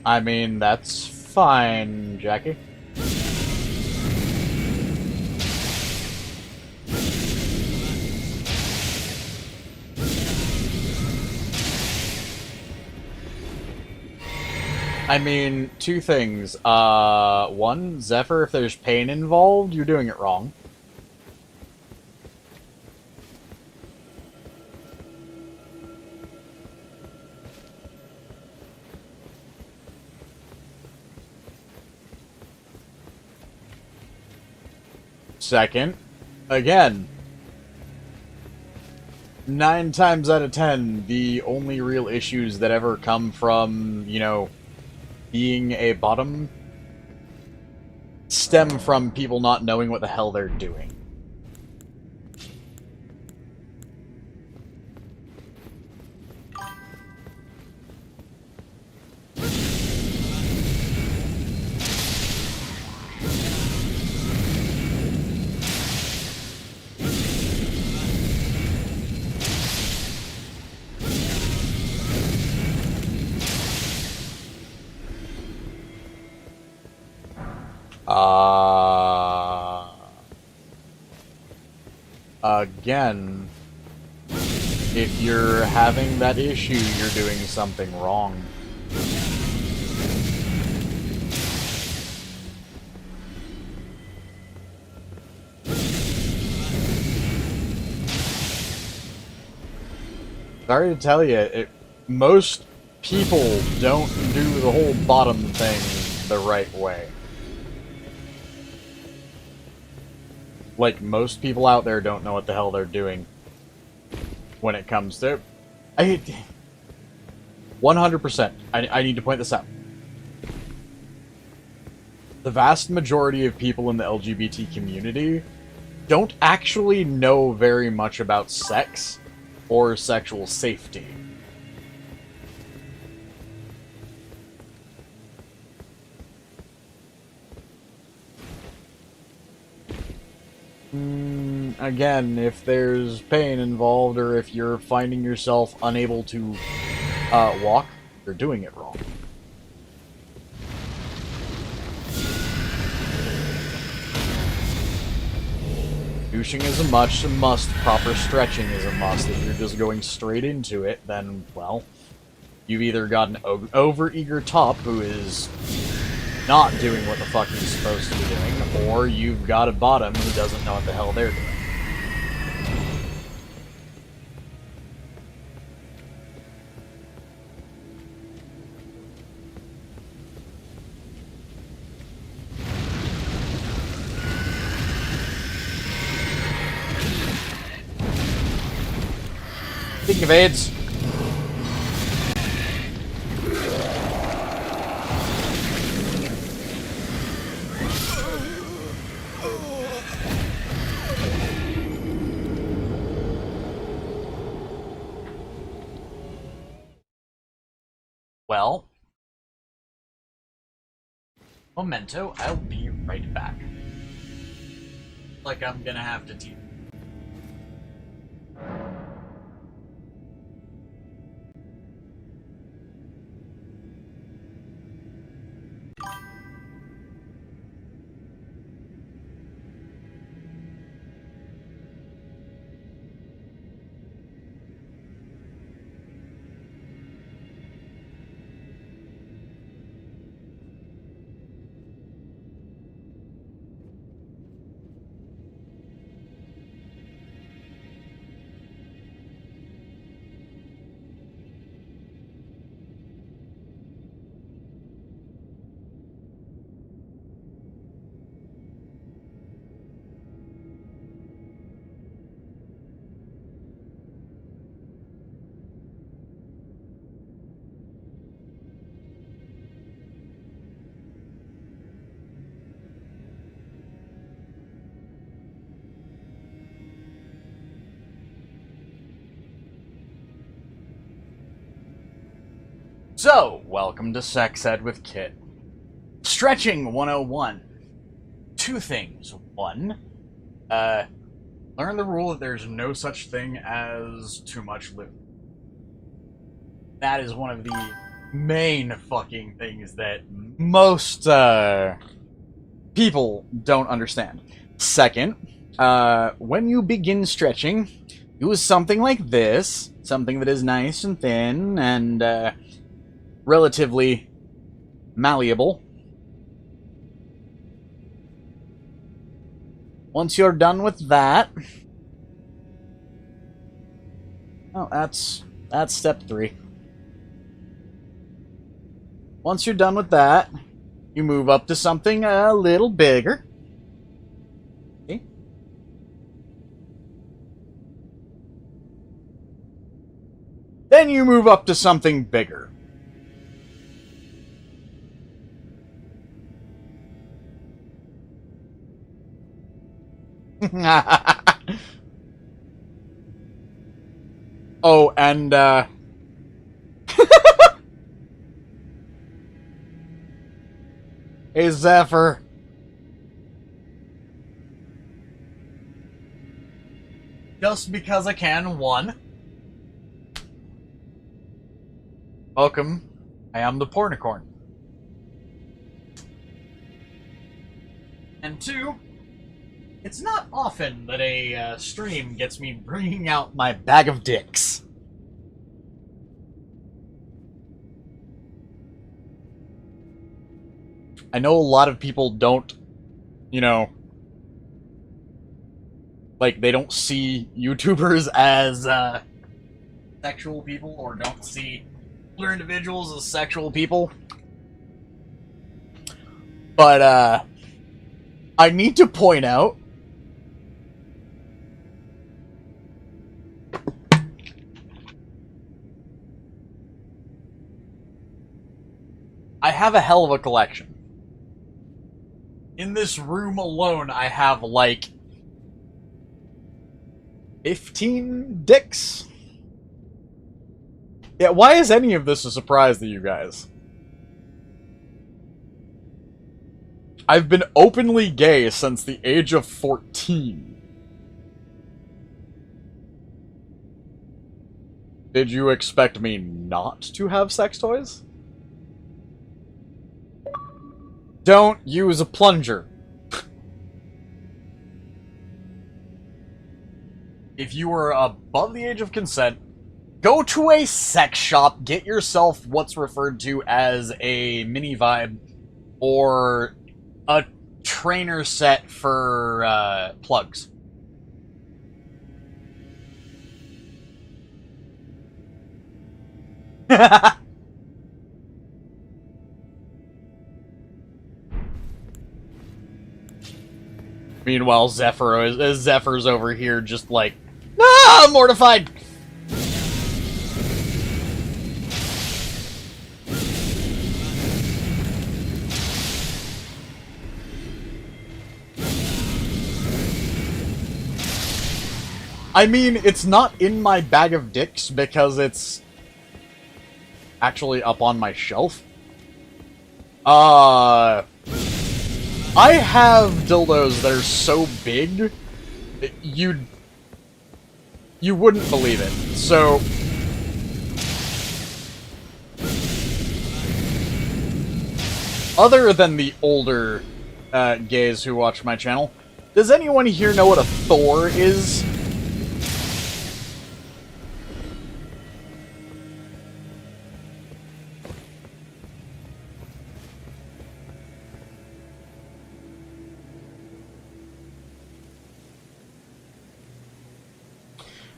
I mean, that's fine, Jackie. I mean, two things. One, Zephyr, if there's pain involved, you're doing it wrong. Second, again, 9 times out of 10, the only real issues that ever come from, you know, being a bottom stem from people not knowing what the hell they're doing. Again, if you're having that issue, you're doing something wrong. Sorry to tell you, most people don't do the whole bottom thing the right way. Like, most people out there don't know what the hell they're doing when it comes to... 100%. I need to point this out. The vast majority of people in the LGBT community don't actually know very much about sex or sexual safety. Again, if there's pain involved or if you're finding yourself unable to walk, you're doing it wrong. Douching is a must, proper stretching is a must. If you're just going straight into it, then, well, you've either got an over-eager top who is not doing what the fuck he's supposed to be doing, or you've got a bottom who doesn't know what the hell they're doing. Speaking of AIDS... Well, memento, I'll be right back. Like I'm gonna have to teach. So, welcome to Sex Ed with Kit. Stretching 101. Two things. One, learn the rule that there's no such thing as too much lube. That is one of the main fucking things that most people don't understand. Second, when you begin stretching, use something like this, something that is nice and thin and relatively malleable. Once you're done with that, oh, that's step 3. Once you're done with that, you move up to something a little bigger. Okay. Then you move up to something bigger. Oh, and hey, Zephyr. Just because I can, 1. Welcome. I am the Pornicorn. And 2, it's not often that a stream gets me bringing out my bag of dicks. I know a lot of people don't, like, they don't see YouTubers as sexual people, or don't see other individuals as sexual people. But, I need to point out I have a hell of a collection. In this room alone, I have, like, 15 dicks? Yeah, why is any of this a surprise to you guys? I've been openly gay since the age of 14. Did you expect me not to have sex toys? Don't use a plunger. If you are above the age of consent, go to a sex shop, get yourself what's referred to as a mini vibe, or a trainer set for plugs. Meanwhile, Zephyr's over here just like, ah, mortified! I mean, it's not in my bag of dicks because it's actually up on my shelf. I have dildos that are so big, you wouldn't believe it. So, other than the older gays who watch my channel, does anyone here know what a Thor is?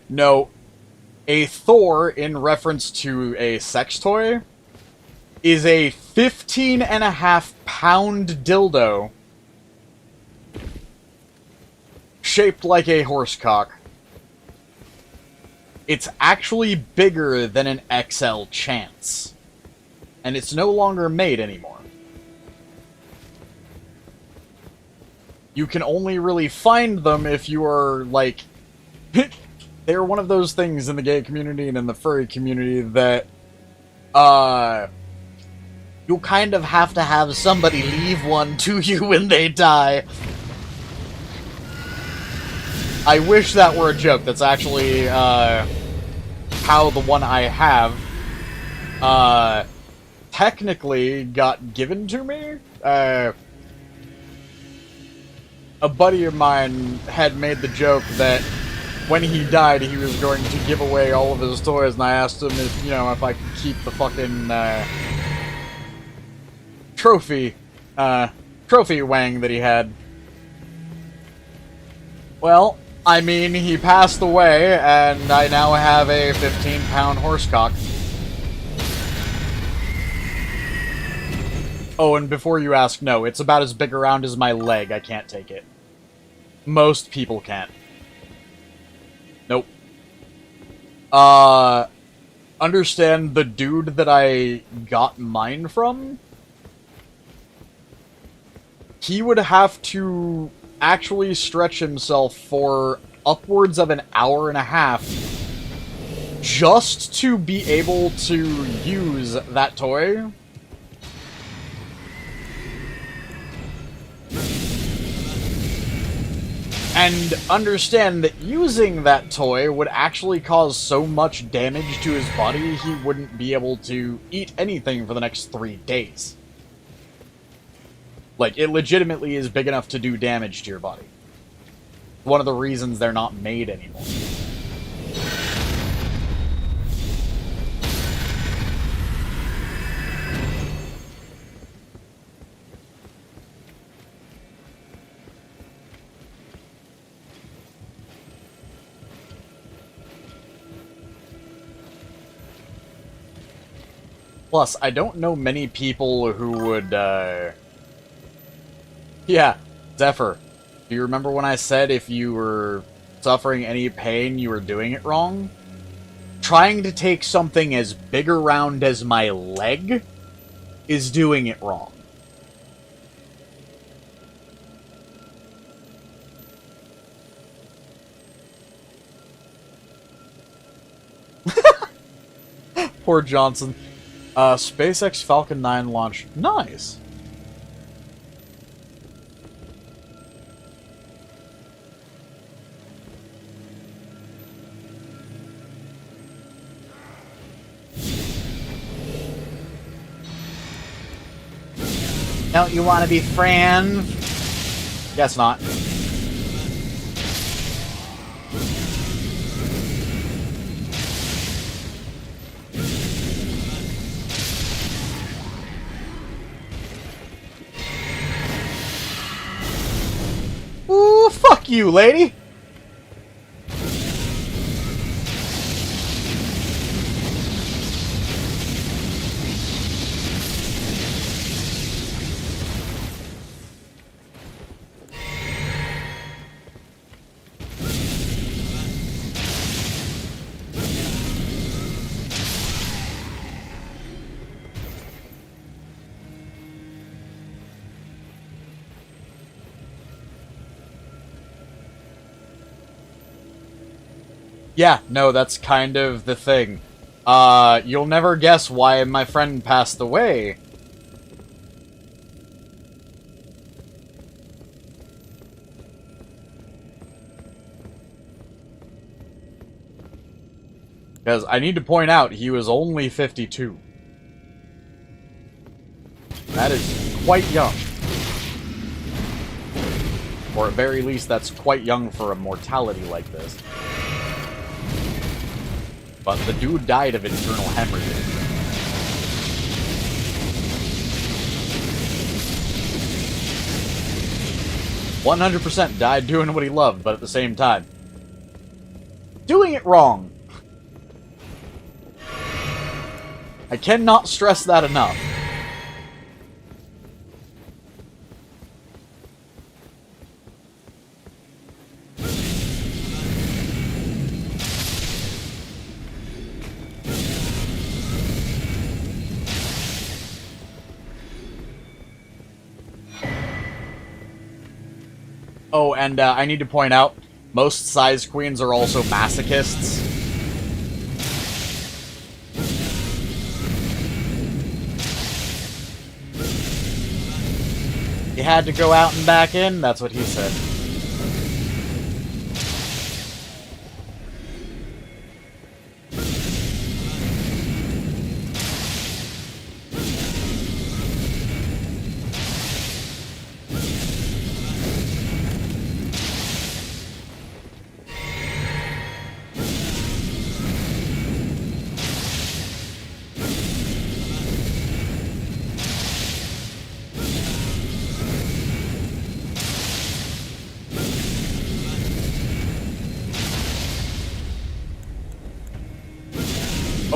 No, a Thor, in reference to a sex toy, is a 15.5-pound dildo shaped like a horsecock. It's actually bigger than an XL Chance, and it's no longer made anymore. You can only really find them if you are, like... They're one of those things in the gay community and in the furry community that you kind of have to have somebody leave one to you when they die. I wish that were a joke. That's actually, how the one I have, technically got given to me. A buddy of mine had made the joke that when he died, he was going to give away all of his toys, and I asked him if, if I could keep the fucking, trophy wang that he had. Well, I mean, he passed away, and I now have a 15-pound horsecock. Oh, and before you ask, no, it's about as big around as my leg. I can't take it. Most people can't. Nope. Understand the dude that I got mine from? He would have to actually stretch himself for upwards of an hour and a half just to be able to use that toy. And understand that using that toy would actually cause so much damage to his body, he wouldn't be able to eat anything for the next 3 days. Like, it legitimately is big enough to do damage to your body. One of the reasons they're not made anymore. Plus, I don't know many people who would, Yeah, Zephyr, do you remember when I said if you were suffering any pain, you were doing it wrong? Trying to take something as big around as my leg is doing it wrong. Poor Johnson. SpaceX Falcon 9 launch. Nice. Don't you want to be friends? Guess not. Ooh, fuck you, lady! Yeah, no, that's kind of the thing. You'll never guess why my friend passed away. Because I need to point out, he was only 52. That is quite young. Or at very least, that's quite young for a mortality like this. But the dude died of internal hemorrhaging. "100% died doing what he loved, but at the same time, doing it wrong." I cannot stress that enough. Oh, and I need to point out, most size queens are also masochists. You had to go out and back in? That's what he said.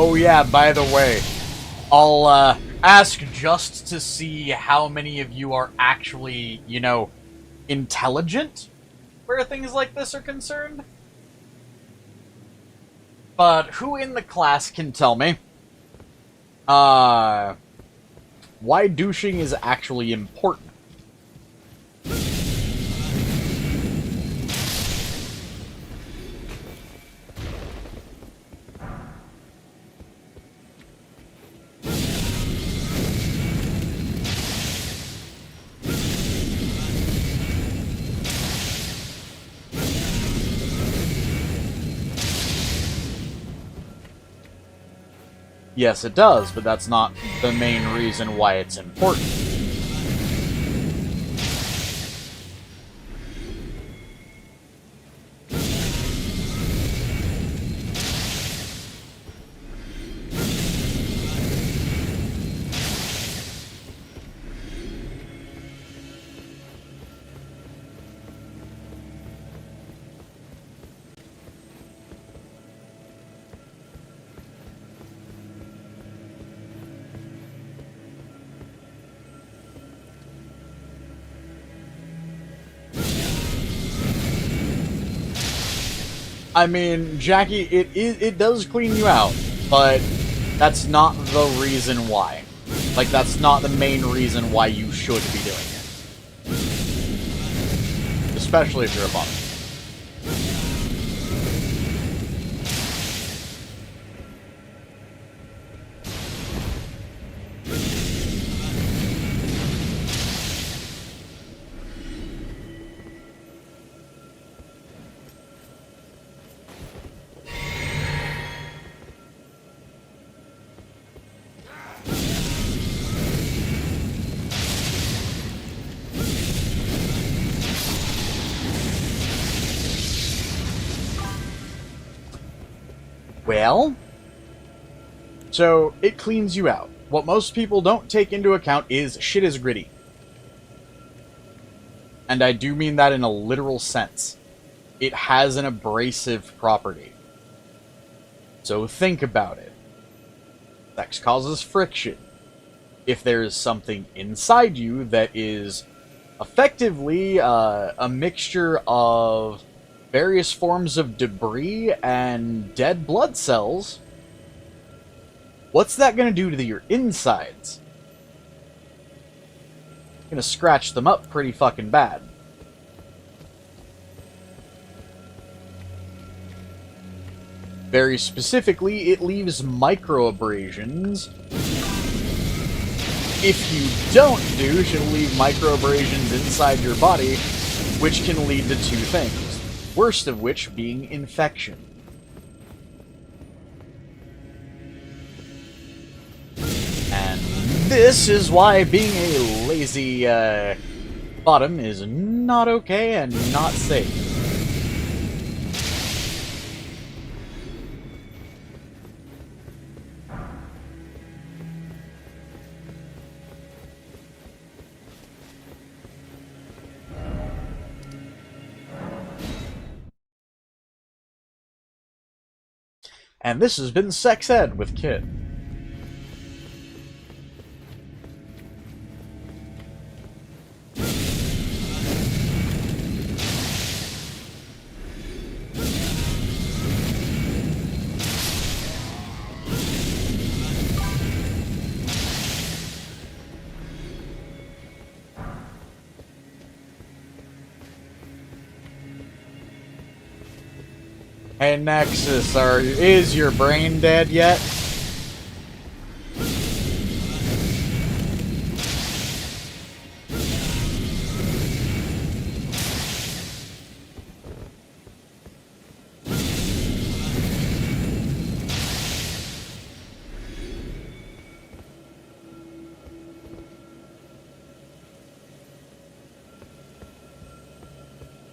Oh yeah, by the way, I'll ask just to see how many of you are actually, you know, intelligent where things like this are concerned. But who in the class can tell me why douching is actually important? Yes, it does, but that's not the main reason why it's important. I mean, Jackie, it does clean you out, but that's not the reason why. Like, that's not the main reason why you should be doing it. Especially if you're a bottom. Well, so it cleans you out. What most people don't take into account is shit is gritty. And I do mean that in a literal sense. It has an abrasive property. So think about it. Sex causes friction. If there's something inside you that is effectively a mixture of various forms of debris and dead blood cells, what's that going to do to your insides? It's going to scratch them up pretty fucking bad. Very specifically, it leaves microabrasions. If you don't douche, it'll leave microabrasions inside your body, which can lead to two things. Worst of which being infection. And this is why being a lazy bottom is not okay and not safe. And this has been Sex Ed with Kit. Hey Nexus, is your brain dead yet?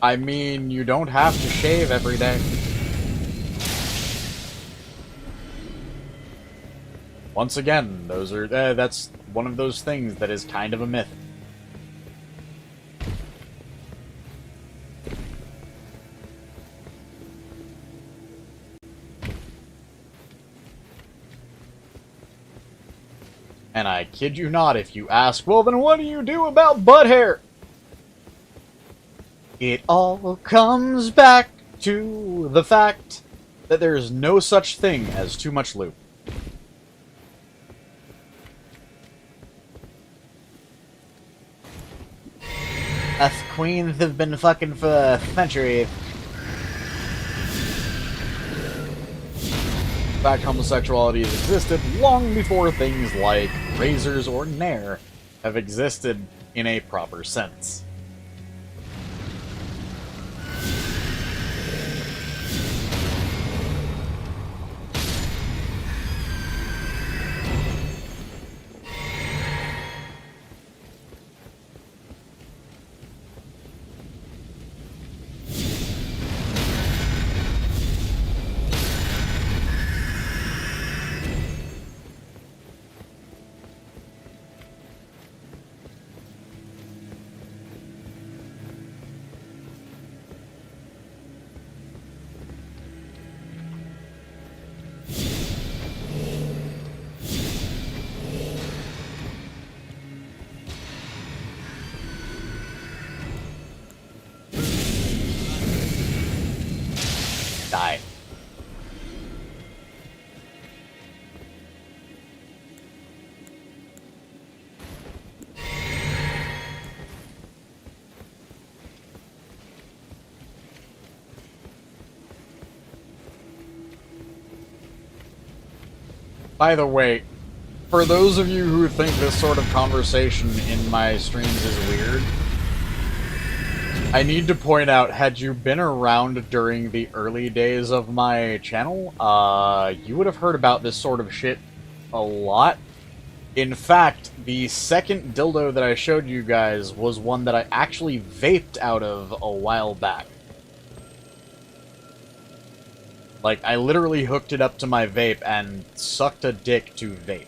I mean, you don't have to shave every day. Once again, those are that's one of those things that is kind of a myth. And I kid you not if you ask, well then what do you do about butt hair? It all comes back to the fact that there is no such thing as too much lube. Us queens have been fucking for centuries. In fact, homosexuality has existed long before things like razors or nair have existed in a proper sense. Die. By the way, for those of you who think this sort of conversation in my streams is weird, I need to point out, had you been around during the early days of my channel, you would have heard about this sort of shit a lot. In fact, the second dildo that I showed you guys was one that I actually vaped out of a while back. Like, I literally hooked it up to my vape and sucked a dick to vape.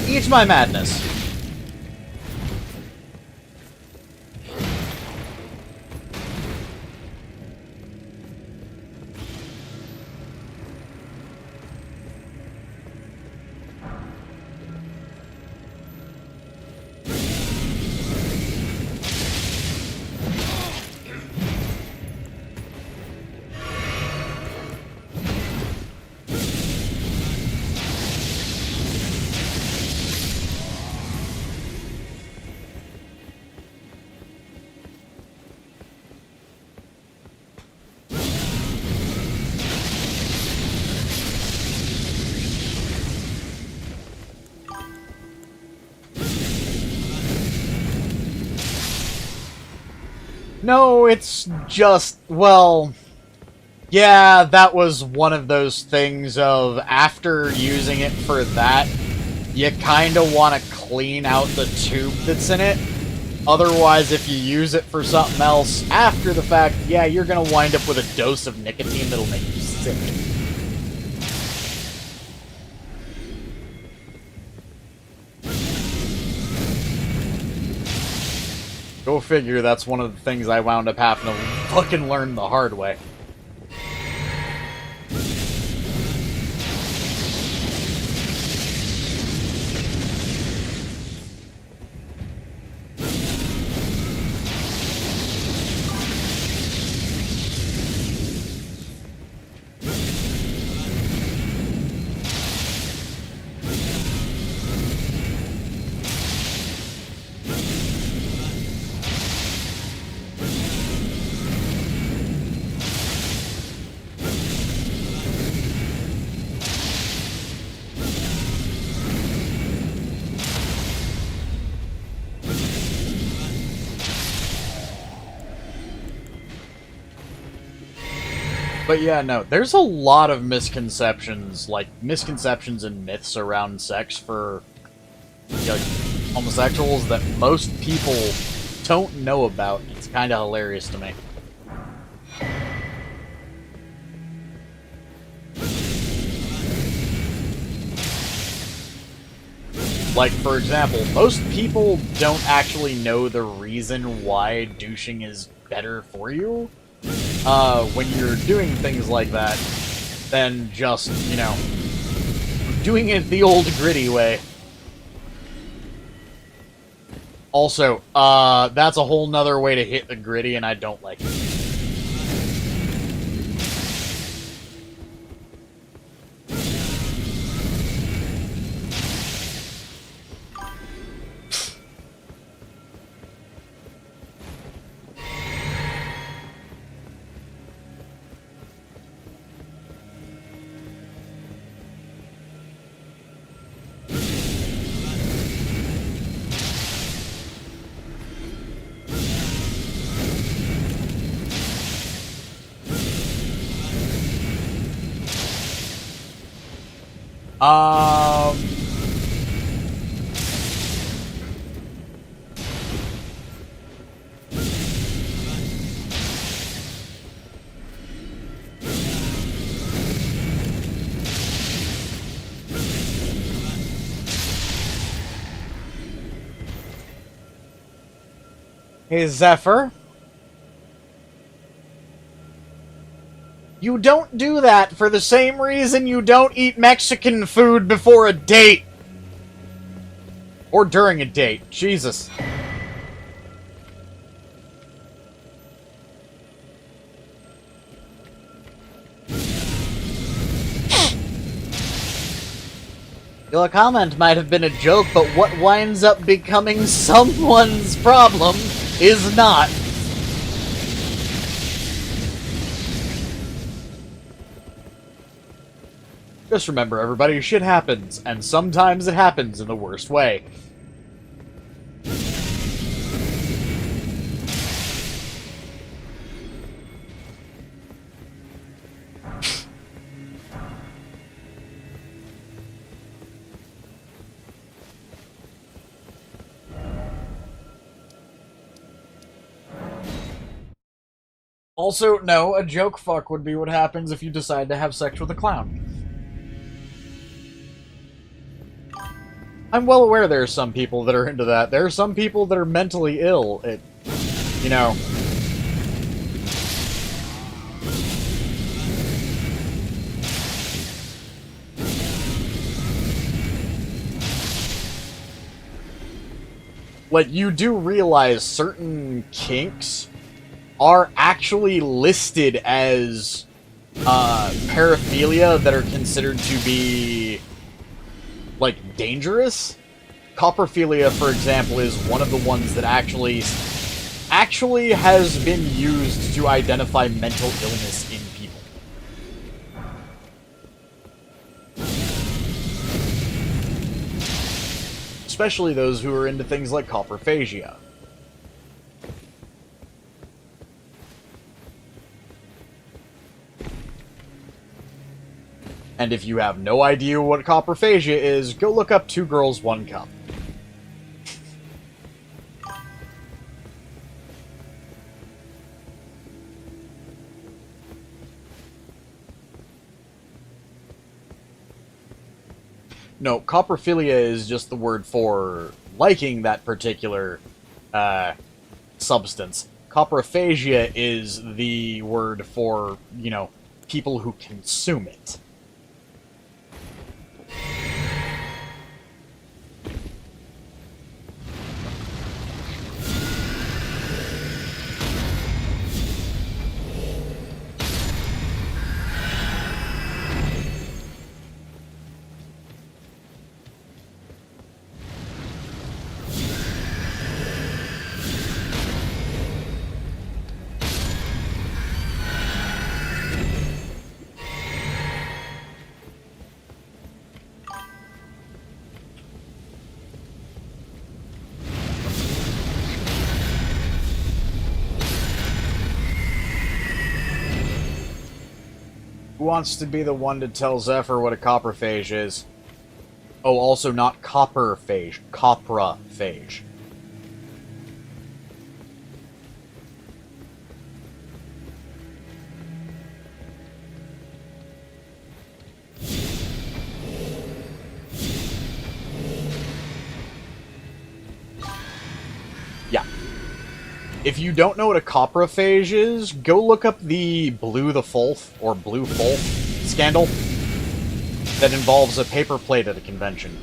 Eat my madness. No, it's just, well, yeah, that was one of those things of, after using it for that, you kinda want to clean out the tube that's in it. Otherwise, if you use it for something else after the fact, yeah, you're gonna wind up with a dose of nicotine that'll make you sick. Go figure, that's one of the things I wound up having to fucking learn the hard way. But yeah, no, there's a lot of misconceptions, like misconceptions and myths around sex for homosexuals that most people don't know about. It's kind of hilarious to me. Like, for example, most people don't actually know the reason why douching is better for you. When you're doing things like that, than just, doing it the old gritty way. Also, that's a whole nother way to hit the gritty, and I don't like it. Hey, Zephyr? You don't do that for the same reason you don't eat Mexican food before a date. Or during a date. Jesus. Your comment might have been a joke, but what winds up becoming someone's problem is not. Just remember, everybody, shit happens, and sometimes it happens in the worst way. Also, no, a joke fuck would be what happens if you decide to have sex with a clown. I'm well aware there are some people that are into that. There are some people that are mentally ill. You know... Like, you do realize certain kinks are actually listed as paraphilia that are considered to be, like, dangerous. Coprophilia, for example, is one of the ones that actually has been used to identify mental illness in people. Especially those who are into things like coprophagia. And if you have no idea what coprophagia is, go look up 2 Girls, 1 Cup. No, coprophilia is just the word for liking that particular substance. Coprophagia is the word for, people who consume it. wants to be the one to tell Zephyr what a coprophage is? Oh, also not copperphage. Coprophage. Yeah. If you don't know what a coprophage is, go look up the Blue the Fulf, or Blue Fulf, scandal that involves a paper plate at a convention.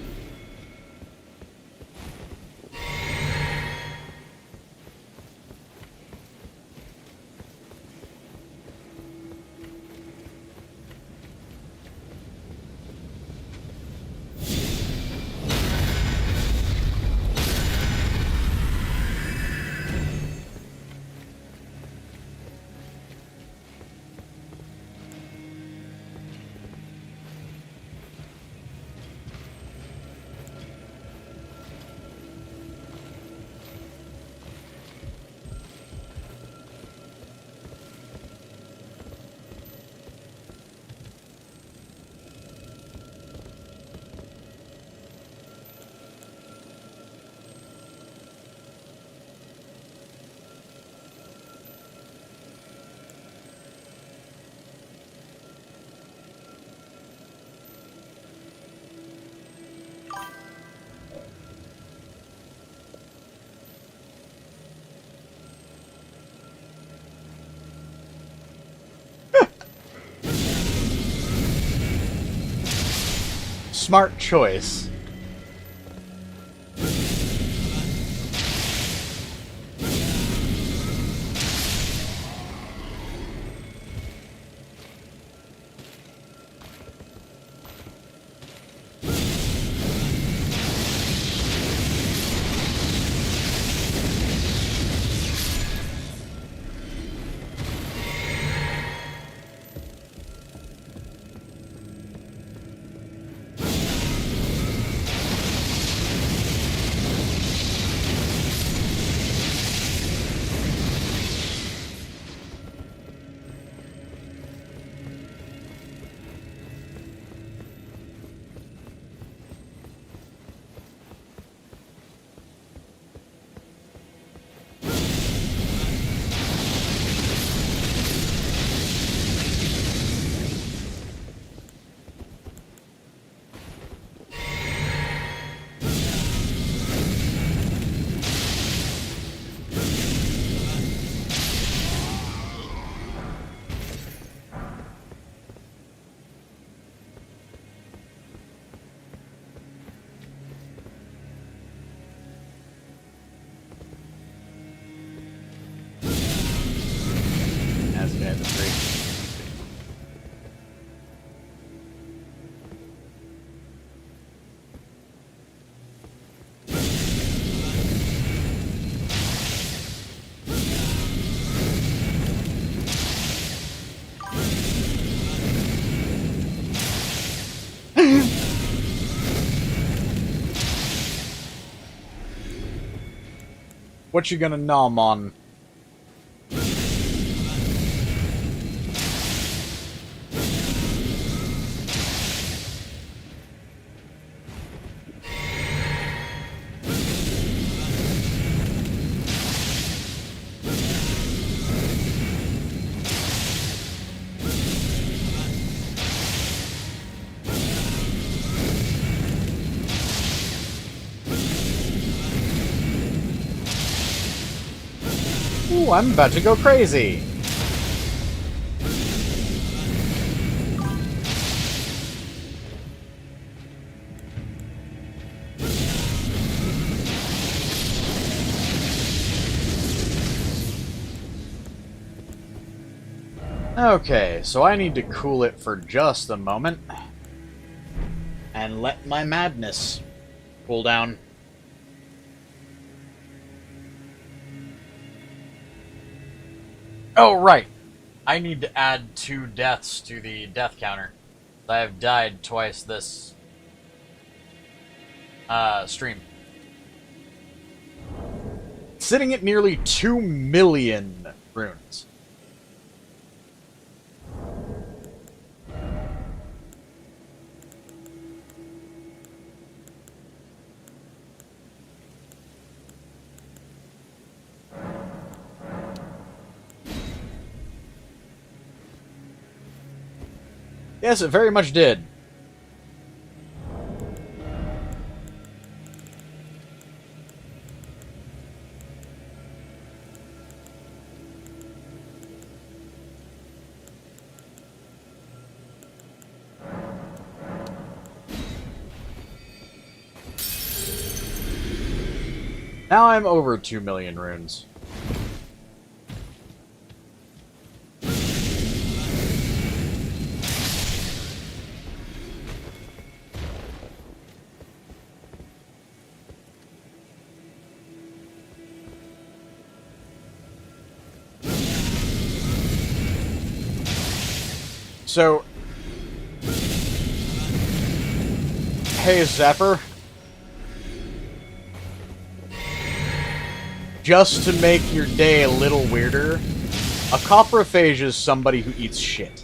Smart choice. As it has a What you gonna nom on? Ooh, I'm about to go crazy! Okay, so I need to cool it for just a moment. And let my madness cool down. Oh, right. I need to add 2 deaths to the death counter. I have died twice this stream. Sitting at nearly 2 million runes. Yes, it very much did. Now I'm over 2 million runes. So, hey Zephyr, just to make your day a little weirder, a coprophage is somebody who eats shit.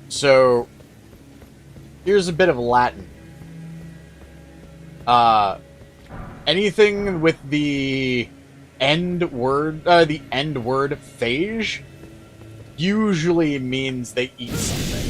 So, here's a bit of Latin. Anything with the end word phage usually means they eat something.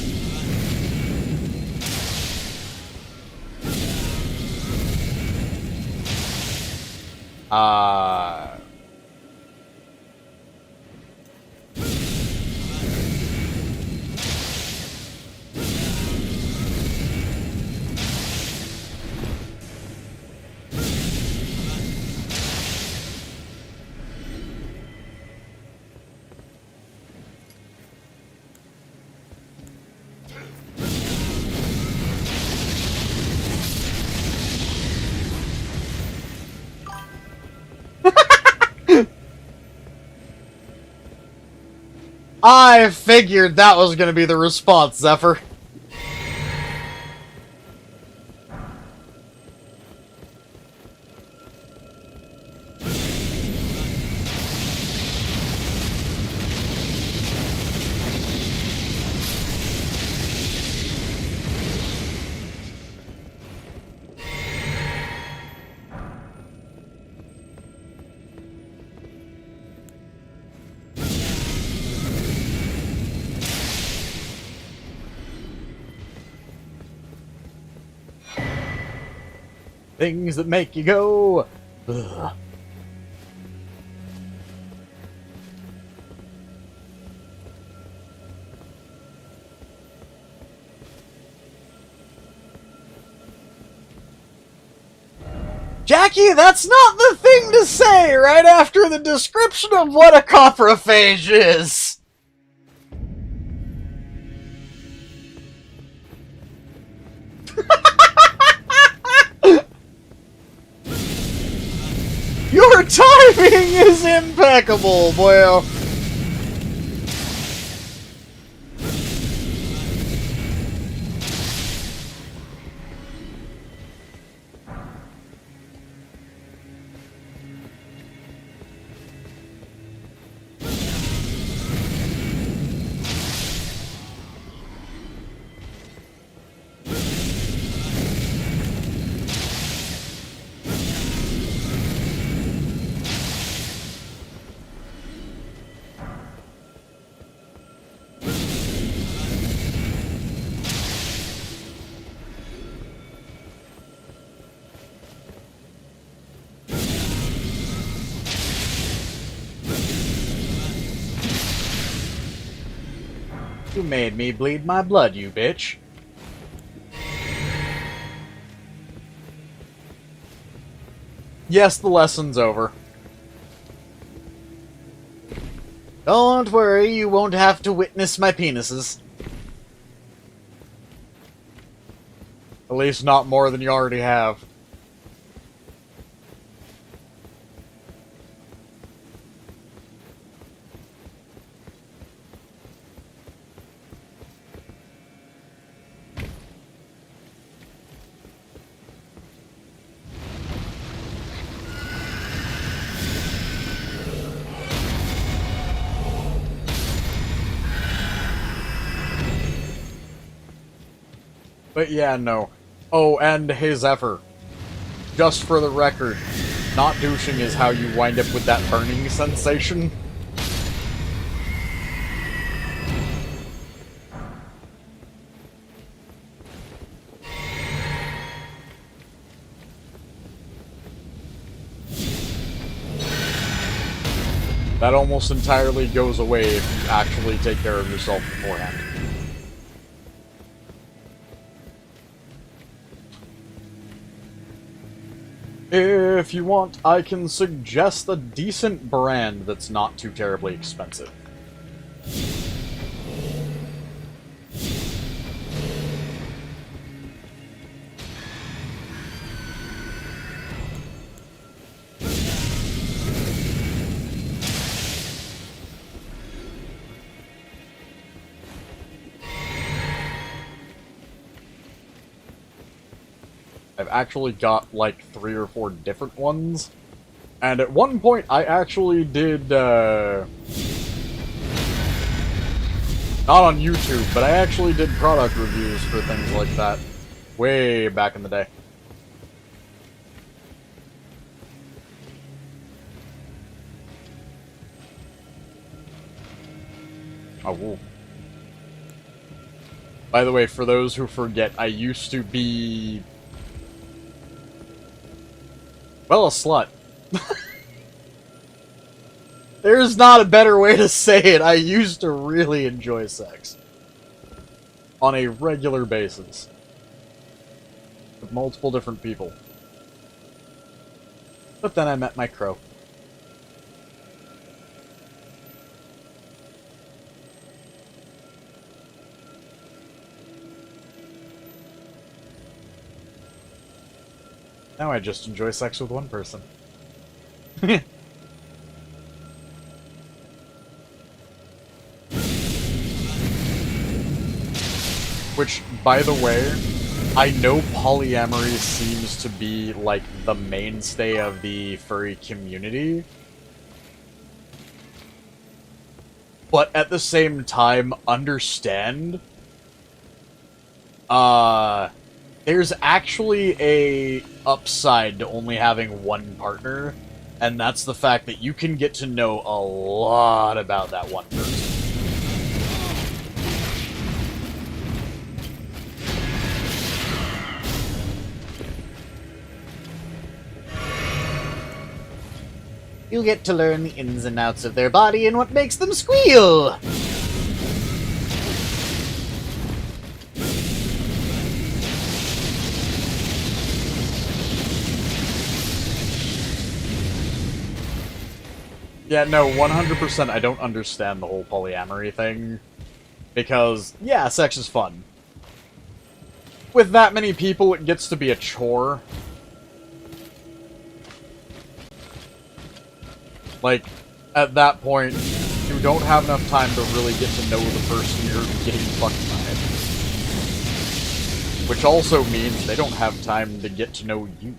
I figured that was going to be the response, Zephyr. Things that make you go, ugh. Jackie, that's not the thing to say right after the description of what a coprophage is. Your timing is impeccable, boyo. You made me bleed my blood, you bitch. Yes, the lesson's over. Don't worry, you won't have to witness my penises. At least not more than you already have. But yeah, no. Oh, and hey Zephyr, just for the record, not douching is how you wind up with that burning sensation. That almost entirely goes away if you actually take care of yourself beforehand. If you want, I can suggest a decent brand that's not too terribly expensive. I've actually got like 3 or 4 different ones. And at one point, I actually did, not on YouTube, but I actually did product reviews for things like that. Way back in the day. Oh, whoa. By the way, for those who forget, I used to be... well, a slut. There's not a better way to say it. I used to really enjoy sex. On a regular basis. With multiple different people. But then I met my crow. Now I just enjoy sex with one person. Which, by the way, I know polyamory seems to be, like, the mainstay of the furry community. But at the same time, understand... there's actually a upside to only having one partner, and that's the fact that you can get to know a lot about that one person. You get to learn the ins and outs of their body and what makes them squeal! Yeah, no, 100% I don't understand the whole polyamory thing. Because, yeah, sex is fun. With that many people, it gets to be a chore. Like, at that point, you don't have enough time to really get to know the person you're getting fucked by. Which also means they don't have time to get to know you.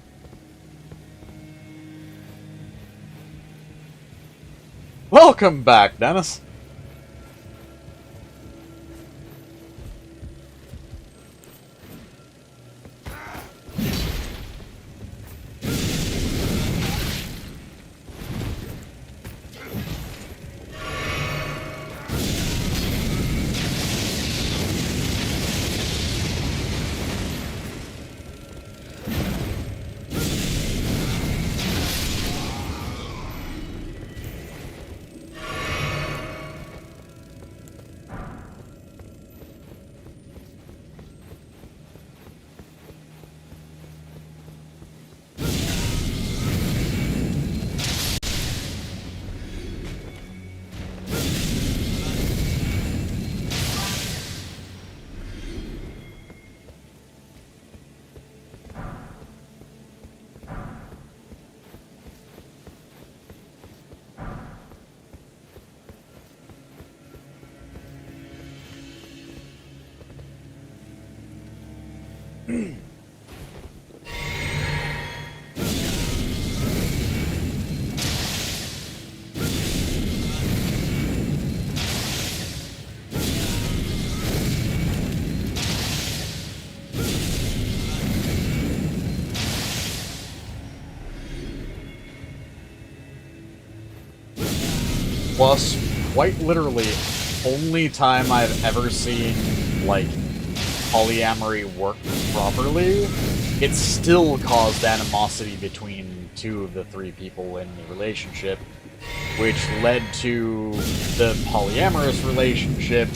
Welcome back, Dennis! Plus, quite literally, only time I've ever seen, like, polyamory work properly, it still caused animosity between two of the three people in the relationship, which led to the polyamorous relationship,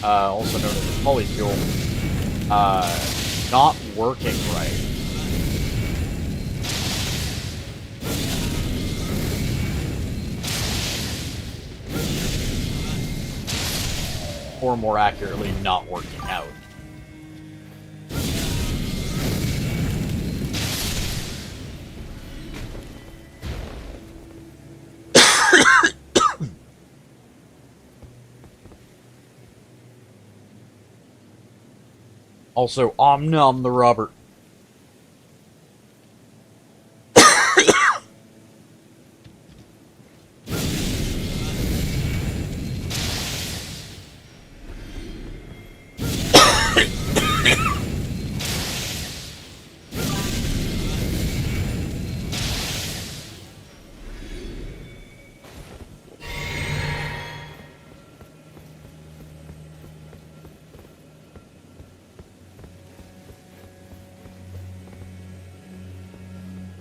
also known as the polycule, not working right. Or more accurately, not working out. Also, Om Nom the Robert.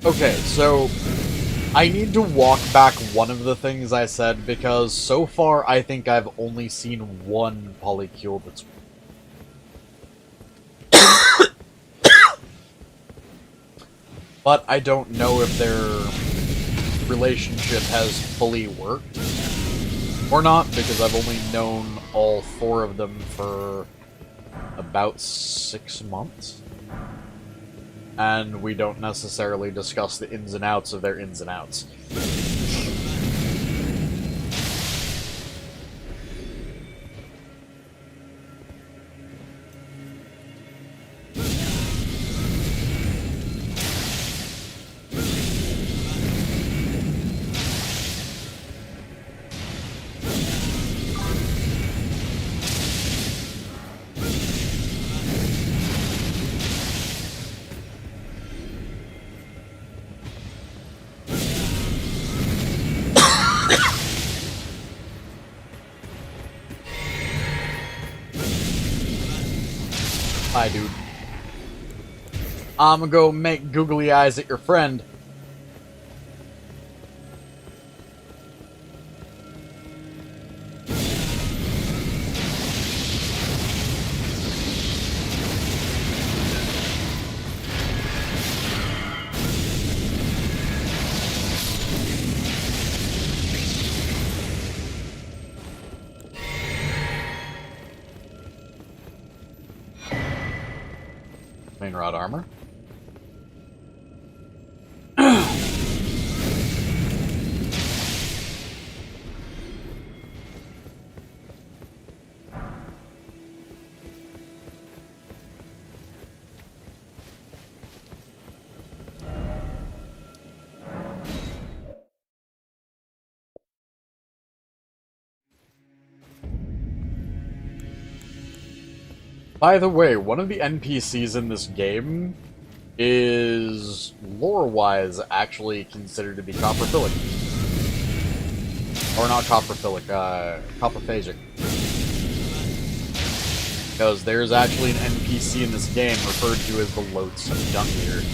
Okay, so I need to walk back one of the things I said, because so far I think I've only seen one polycule that's... But I don't know if their relationship has fully worked or not, because I've only known all four of them for about 6 months. And we don't necessarily discuss the ins and outs of their ins and outs. Hi, dude. I'm gonna go make googly eyes at your friend. Main rod armor. By the way, one of the NPCs in this game is, lore-wise, actually considered to be coprophilic. Or not coprophilic, coprophasic. Because there's actually an NPC in this game referred to as the Loathsome Dungeon.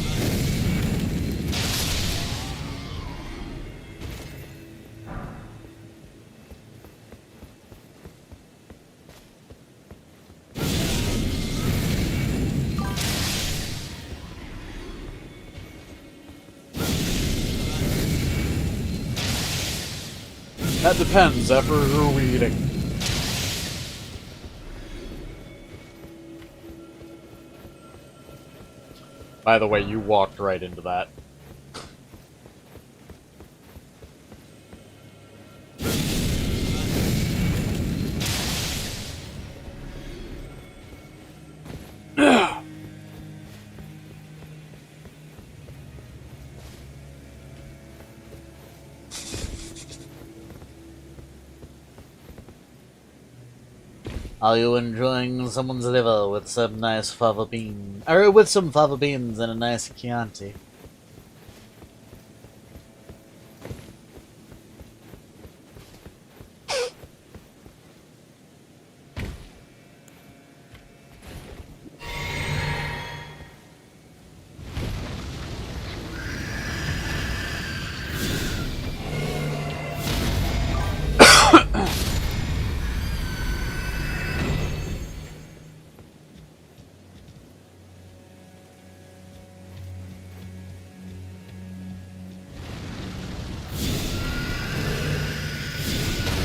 That depends, Zephyr, who are we eating? By the way, you walked right into that. Are you enjoying someone's liver with some nice fava bean? Or with some fava beans and a nice Chianti?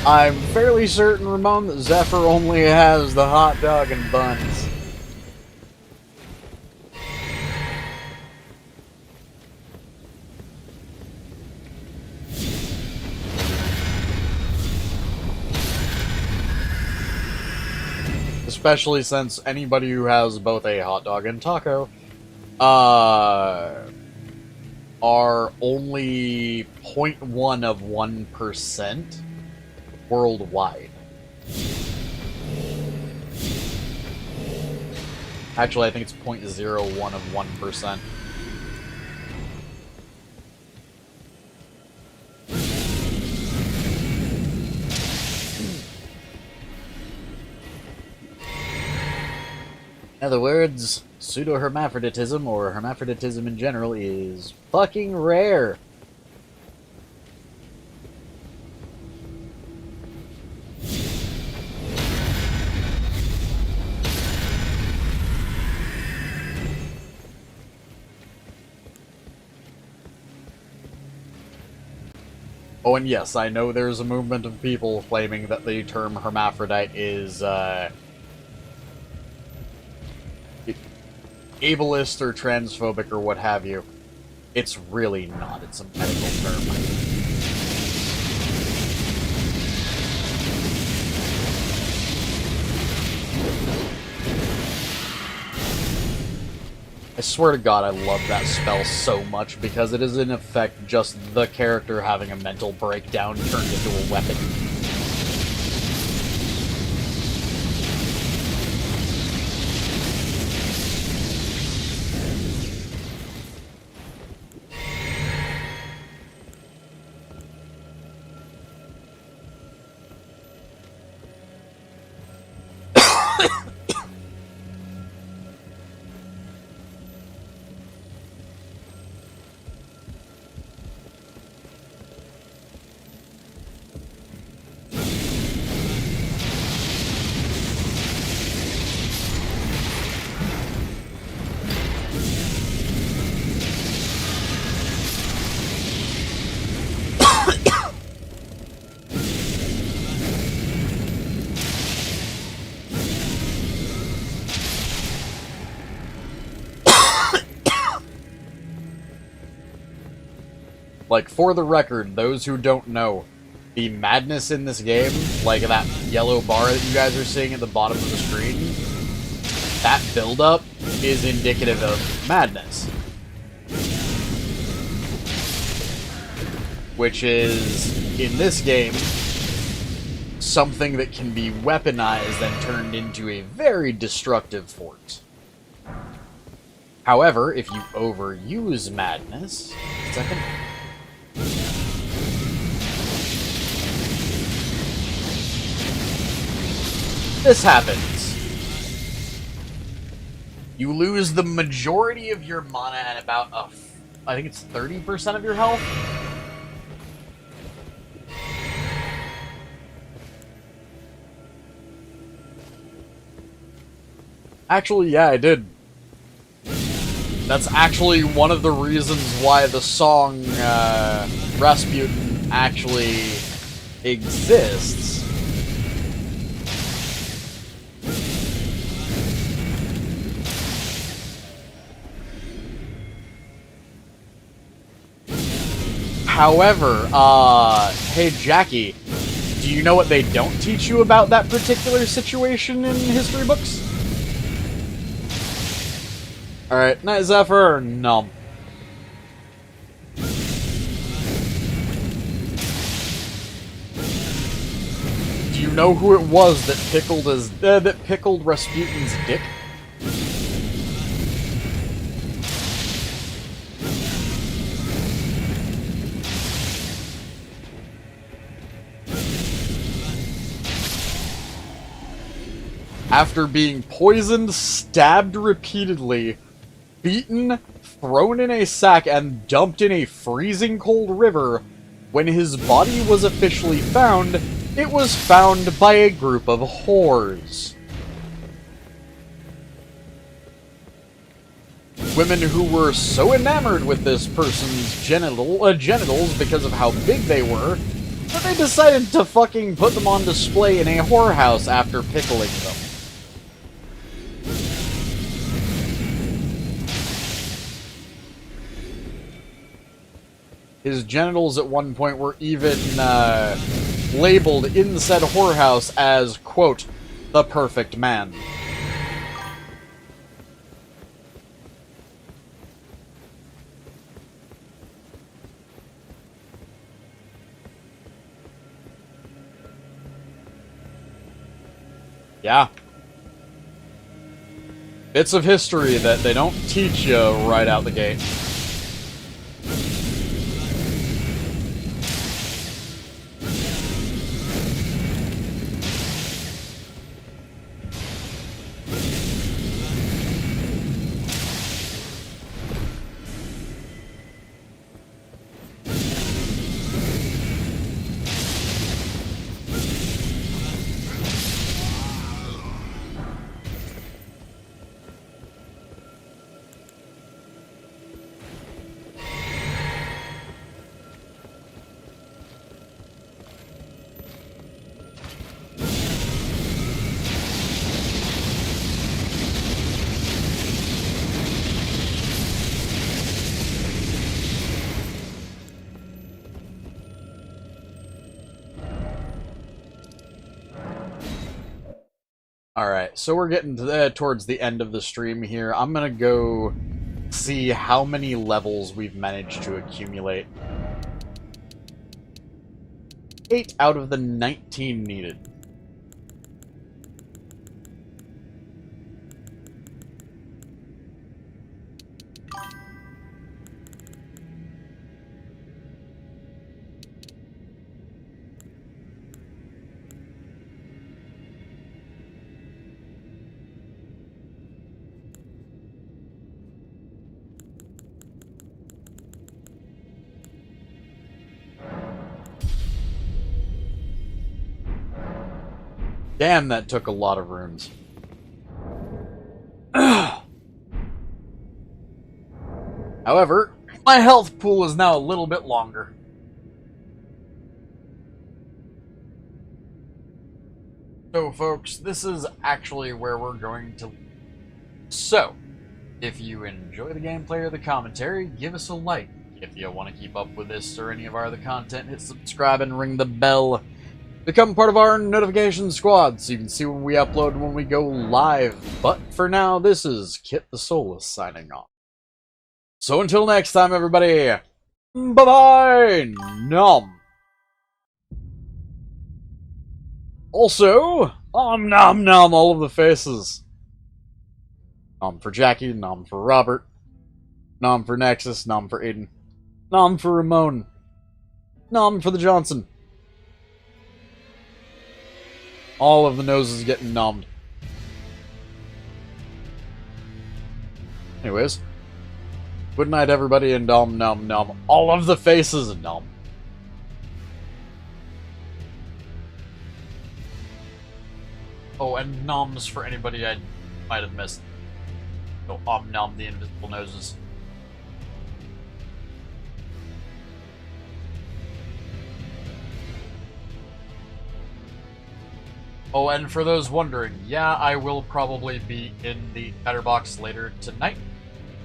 I'm fairly certain, Ramon, that Zephyr only has the hot dog and buns. Especially since anybody who has both a hot dog and taco are only 0.1 of 1% worldwide. Actually, I think it's 0.01 of 1%. In other words, pseudo-hermaphroditism, or hermaphroditism in general, is fucking rare. Oh, and yes, I know there's a movement of people claiming that the term hermaphrodite is, ableist or transphobic or what have you. It's really not. It's a medical term. I swear to God, I love that spell so much because it is in effect just the character having a mental breakdown turned into a weapon. Like, for the record, those who don't know, the madness in this game, like that yellow bar that you guys are seeing at the bottom of the screen, that buildup is indicative of madness. Which is, in this game, something that can be weaponized and turned into a very destructive force. However, if you overuse madness... Second. This happens. You lose the majority of your mana and about I think it's 30% of your health. Actually, yeah, I did. That's actually one of the reasons why the song Rasputin actually exists. However, hey Jackie, do you know what they don't teach you about that particular situation in history books? Alright, Night Zephyr, no. Do you know who it was that pickled Rasputin's dick? After being poisoned, stabbed repeatedly, beaten, thrown in a sack, and dumped in a freezing cold river, when his body was officially found, it was found by a group of whores. Women who were so enamored with this person's genitals because of how big they were, But they decided to fucking put them on display in a whorehouse after pickling them. His genitals at one point were even labeled in said whorehouse as, quote, the perfect man. Yeah. Bits of history that they don't teach you right out the gate. Alright, so we're getting towards the end of the stream here. I'm gonna go see how many levels we've managed to accumulate. 8 out of the 19 needed. Damn, that took a lot of runes. However, my health pool is now a little bit longer. So, folks, this is actually where we're going to... So, if you enjoy the gameplay or the commentary, give us a like. If you want to keep up with this or any of our other content, hit subscribe and ring the bell. Become part of our notification squad so you can see when we upload and when we go live. But for now, this is Kitthesoulless signing off. So until next time, everybody, bye-bye! Nom! Also, nom nom all of the faces. Nom for Jackie, nom for Robert, nom for Nexus, nom for Aiden, nom for Ramon, nom for the Johnson. All of the noses getting nommed. Anyways, good night, everybody, and nom nom. All of the faces and nom. Oh, and noms for anybody I might have missed. So nom the invisible noses. Oh, and for those wondering, yeah, I will probably be in the chatterbox later tonight.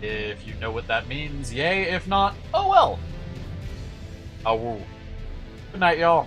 If you know what that means, yay. If not, oh well. Oh, good night, y'all.